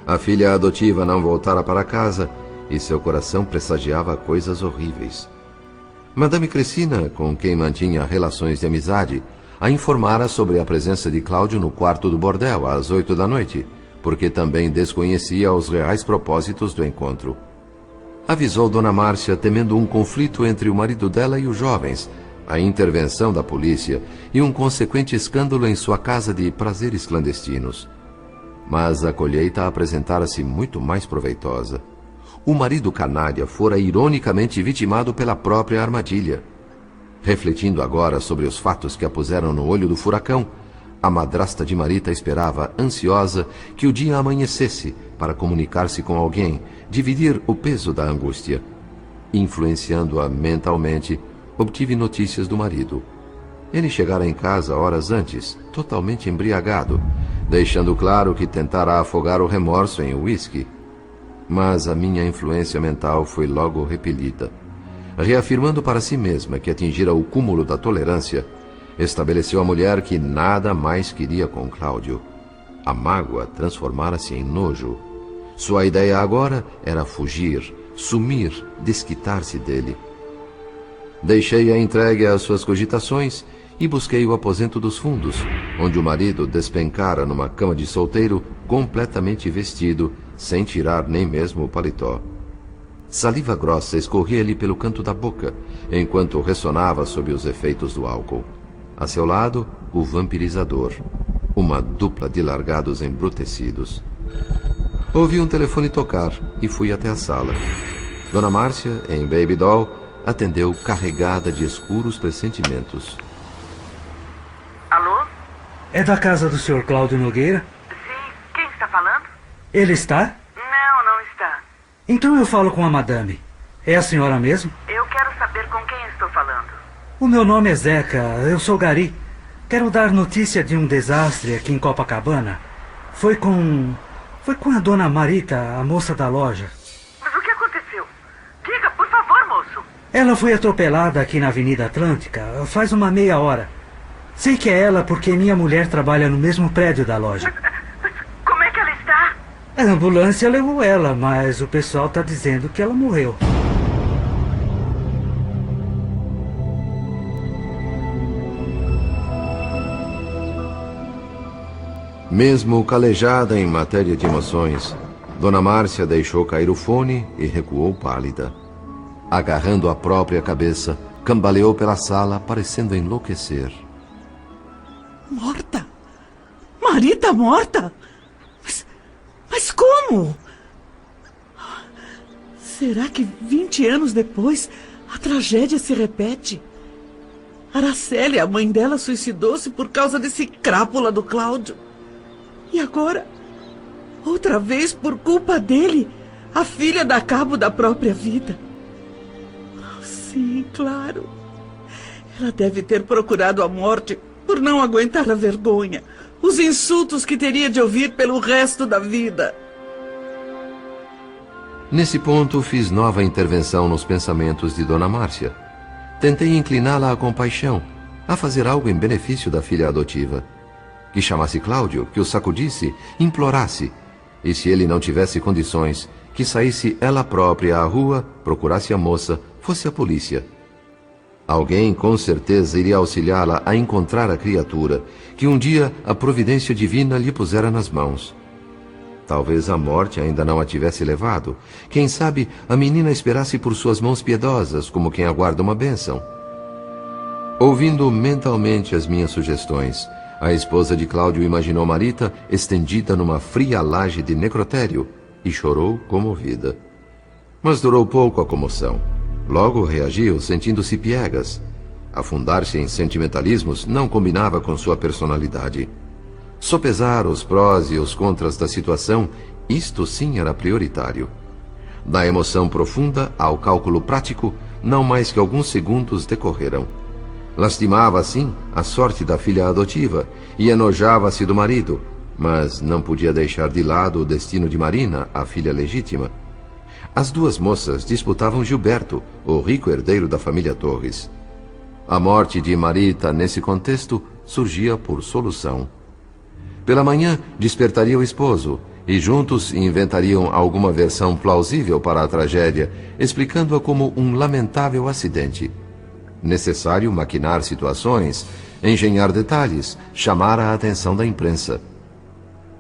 A filha adotiva não voltara para casa e seu coração pressagiava coisas horríveis. Madame Crescina, com quem mantinha relações de amizade, a informara sobre a presença de Cláudio no quarto do bordel às 8 da noite, porque também desconhecia os reais propósitos do encontro. Avisou Dona Márcia, temendo um conflito entre o marido dela e os jovens, a intervenção da polícia e um consequente escândalo em sua casa de prazeres clandestinos. Mas a colheita apresentara-se muito mais proveitosa. O marido canalha fora ironicamente vitimado pela própria armadilha. Refletindo agora sobre os fatos que a puseram no olho do furacão, a madrasta de Marita esperava, ansiosa, que o dia amanhecesse para comunicar-se com alguém, dividir o peso da angústia. Influenciando-a mentalmente, obtive notícias do marido. Ele chegara em casa horas antes, totalmente embriagado, deixando claro que tentara afogar o remorso em uísque. Mas a minha influência mental foi logo repelida. Reafirmando para si mesma que atingira o cúmulo da tolerância, estabeleceu a mulher que nada mais queria com Cláudio. A mágoa transformara-se em nojo. Sua ideia agora era fugir, sumir, desquitar-se dele. Deixei-a entregue às suas cogitações e busquei o aposento dos fundos, onde o marido despencara numa cama de solteiro completamente vestido, sem tirar nem mesmo o paletó. Saliva grossa escorria-lhe pelo canto da boca, enquanto ressonava sob os efeitos do álcool. A seu lado, o vampirizador, uma dupla de largados embrutecidos. Ouvi um telefone tocar e fui até a sala. Dona Márcia, em Baby Doll, atendeu carregada de escuros pressentimentos. Alô? É da casa do Sr. Cláudio Nogueira? Sim, quem está falando? Ele está? Não está. Então eu falo com a madame. É a senhora mesmo? Eu quero saber com quem estou falando. O meu nome é Zeca, eu sou Gari. Quero dar notícia de um desastre aqui em Copacabana. Foi com a dona Marita, a moça da loja. Mas o que aconteceu? Diga, por favor, moço. Ela foi atropelada aqui na Avenida Atlântica faz uma meia hora. Sei que é ela porque minha mulher trabalha no mesmo prédio da loja. Mas como é que ela está? A ambulância levou ela, mas o pessoal está dizendo que ela morreu. Mesmo calejada em matéria de emoções, Dona Márcia deixou cair o fone e recuou pálida. Agarrando a própria cabeça, cambaleou pela sala, parecendo enlouquecer. Morta? Marita morta? Mas como? Será que 20 anos depois a tragédia se repete? Araceli, a mãe dela, suicidou-se por causa desse crápula do Cláudio. E agora, outra vez por culpa dele, a filha dá cabo da própria vida. Sim, claro. Ela deve ter procurado a morte por não aguentar a vergonha, os insultos que teria de ouvir pelo resto da vida. Nesse ponto, fiz nova intervenção nos pensamentos de Dona Márcia. Tentei incliná-la à compaixão, a fazer algo em benefício da filha adotiva. Que chamasse Cláudio, que o sacudisse, implorasse, e se ele não tivesse condições, que saísse ela própria à rua, procurasse a moça, fosse a polícia. Alguém com certeza iria auxiliá-la a encontrar a criatura, que um dia a providência divina lhe pusera nas mãos. Talvez a morte ainda não a tivesse levado. Quem sabe a menina esperasse por suas mãos piedosas, como quem aguarda uma bênção. Ouvindo mentalmente as minhas sugestões, a esposa de Cláudio imaginou Marita estendida numa fria laje de necrotério e chorou comovida. Mas durou pouco a comoção. Logo reagiu, sentindo-se piegas. Afundar-se em sentimentalismos não combinava com sua personalidade. Sopesar os prós e os contras da situação, isto sim era prioritário. Da emoção profunda ao cálculo prático, não mais que alguns segundos decorreram. Lastimava, assim, a sorte da filha adotiva e enojava-se do marido, mas não podia deixar de lado o destino de Marina, a filha legítima. As duas moças disputavam Gilberto, o rico herdeiro da família Torres. A morte de Marita, nesse contexto, surgia por solução. Pela manhã, despertaria o esposo, e juntos inventariam alguma versão plausível para a tragédia, explicando-a como um lamentável acidente. Necessário maquinar situações, engenhar detalhes, chamar a atenção da imprensa.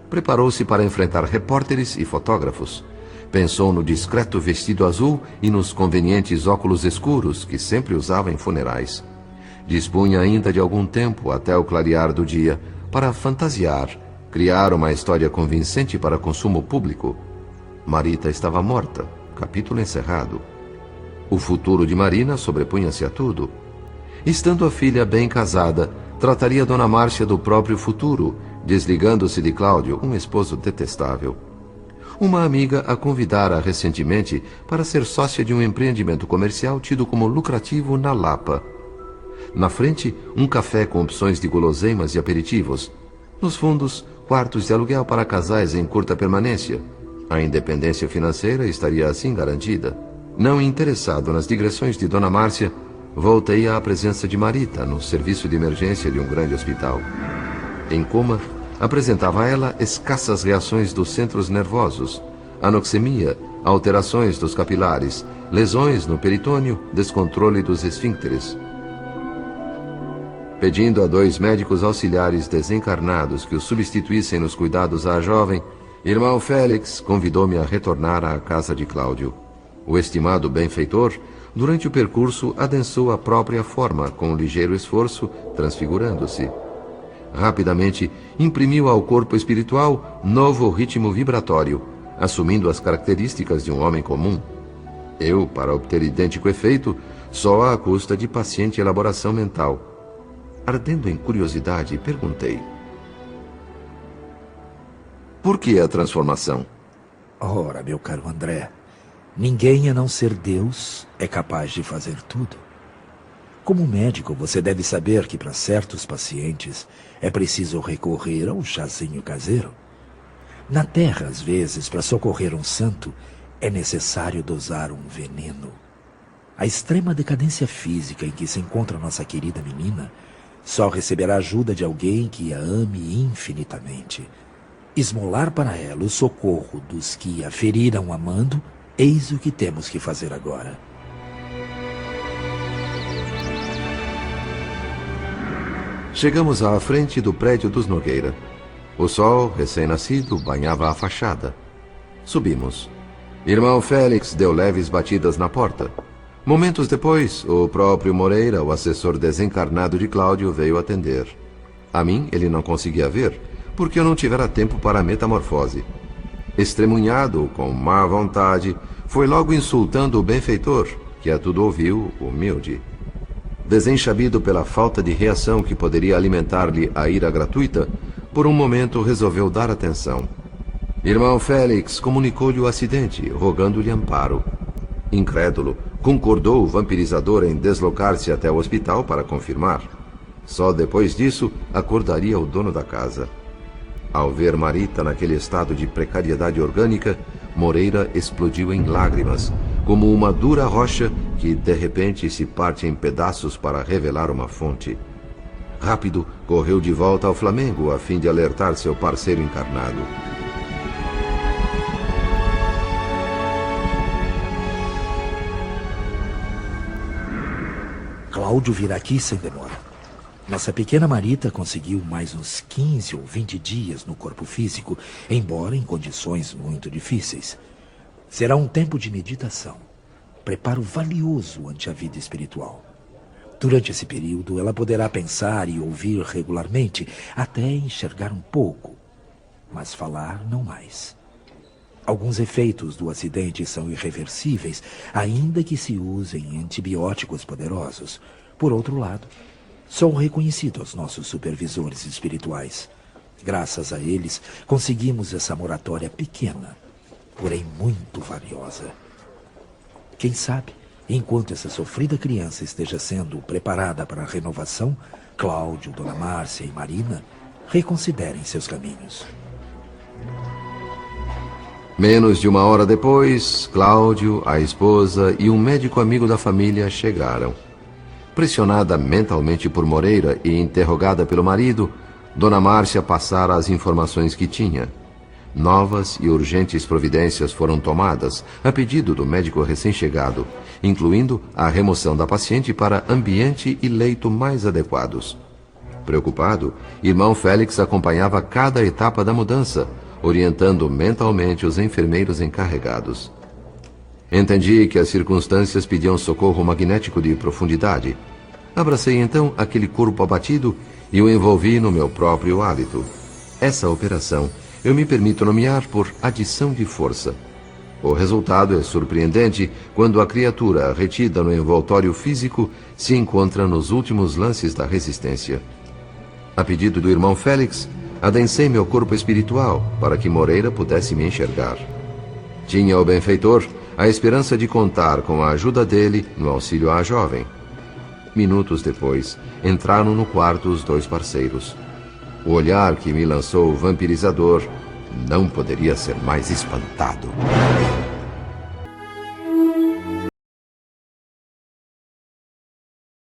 Preparou-se para enfrentar repórteres e fotógrafos. Pensou no discreto vestido azul e nos convenientes óculos escuros que sempre usava em funerais. Dispunha ainda de algum tempo até o clarear do dia para fantasiar, criar uma história convincente para consumo público. Marita estava morta, capítulo encerrado. O futuro de Marina sobrepunha-se a tudo. Estando a filha bem casada, trataria Dona Márcia do próprio futuro, desligando-se de Cláudio, um esposo detestável. Uma amiga a convidara recentemente para ser sócia de um empreendimento comercial tido como lucrativo na Lapa. Na frente, um café com opções de guloseimas e aperitivos. Nos fundos, quartos de aluguel para casais em curta permanência. A independência financeira estaria assim garantida. Não interessado nas digressões de Dona Márcia, voltei à presença de Marita no serviço de emergência de um grande hospital. Em coma, apresentava a ela escassas reações dos centros nervosos, anoxemia, alterações dos capilares, lesões no peritônio, descontrole dos esfíncteres. Pedindo a 2 médicos auxiliares desencarnados que o substituíssem nos cuidados à jovem, Irmão Félix convidou-me a retornar à casa de Cláudio. O estimado benfeitor, durante o percurso, adensou a própria forma com um ligeiro esforço, transfigurando-se. Rapidamente, imprimiu ao corpo espiritual novo ritmo vibratório, assumindo as características de um homem comum. Eu, para obter idêntico efeito, só à custa de paciente elaboração mental. Ardendo em curiosidade, perguntei: por que a transformação? Ora, meu caro André, ninguém a não ser Deus é capaz de fazer tudo. Como médico, você deve saber que para certos pacientes é preciso recorrer ao chazinho caseiro. Na Terra, às vezes, para socorrer um santo, é necessário dosar um veneno. A extrema decadência física em que se encontra nossa querida menina só receberá ajuda de alguém que a ame infinitamente. Esmolar para ela o socorro dos que a feriram amando, eis o que temos que fazer agora. Chegamos à frente do prédio dos Nogueira. O sol, recém-nascido, banhava a fachada. Subimos. Irmão Félix deu leves batidas na porta. Momentos depois, o próprio Moreira, o assessor desencarnado de Cláudio, veio atender. A mim ele não conseguia ver, porque eu não tivera tempo para a metamorfose. Estremunhado, com má vontade, foi logo insultando o benfeitor, que a tudo ouviu, humilde. Desenchabido pela falta de reação que poderia alimentar-lhe a ira gratuita, por um momento resolveu dar atenção. Irmão Félix comunicou-lhe o acidente, rogando-lhe amparo. Incrédulo, concordou o vampirizador em deslocar-se até o hospital para confirmar. Só depois disso acordaria o dono da casa. Ao ver Marita naquele estado de precariedade orgânica, Moreira explodiu em lágrimas, como uma dura rocha que de repente se parte em pedaços para revelar uma fonte. Rápido, correu de volta ao Flamengo a fim de alertar seu parceiro encarnado. Cláudio virá aqui sem demora. Nossa pequena Marita conseguiu mais uns 15 ou 20 dias no corpo físico, embora em condições muito difíceis. Será um tempo de meditação, preparo valioso ante a vida espiritual. Durante esse período, ela poderá pensar e ouvir regularmente, até enxergar um pouco, mas falar não mais. Alguns efeitos do acidente são irreversíveis, ainda que se usem antibióticos poderosos. Por outro lado, são reconhecidos nossos supervisores espirituais. Graças a eles, conseguimos essa moratória pequena, porém muito valiosa. Quem sabe, enquanto essa sofrida criança esteja sendo preparada para a renovação, Cláudio, Dona Márcia e Marina reconsiderem seus caminhos. Menos de uma hora depois, Cláudio, a esposa e um médico amigo da família chegaram. Pressionada mentalmente por Moreira e interrogada pelo marido, Dona Márcia passara as informações que tinha. Novas e urgentes providências foram tomadas a pedido do médico recém-chegado, incluindo a remoção da paciente para ambiente e leito mais adequados. Preocupado, irmão Félix acompanhava cada etapa da mudança, orientando mentalmente os enfermeiros encarregados. Entendi que as circunstâncias pediam socorro magnético de profundidade. Abracei então aquele corpo abatido e o envolvi no meu próprio hálito. Essa operação eu me permito nomear por adição de força. O resultado é surpreendente quando a criatura retida no envoltório físico se encontra nos últimos lances da resistência. A pedido do irmão Félix, adensei meu corpo espiritual para que Moreira pudesse me enxergar. Tinha o benfeitor a esperança de contar com a ajuda dele no auxílio à jovem. Minutos depois, entraram no quarto os dois parceiros. O olhar que me lançou o vampirizador não poderia ser mais espantado.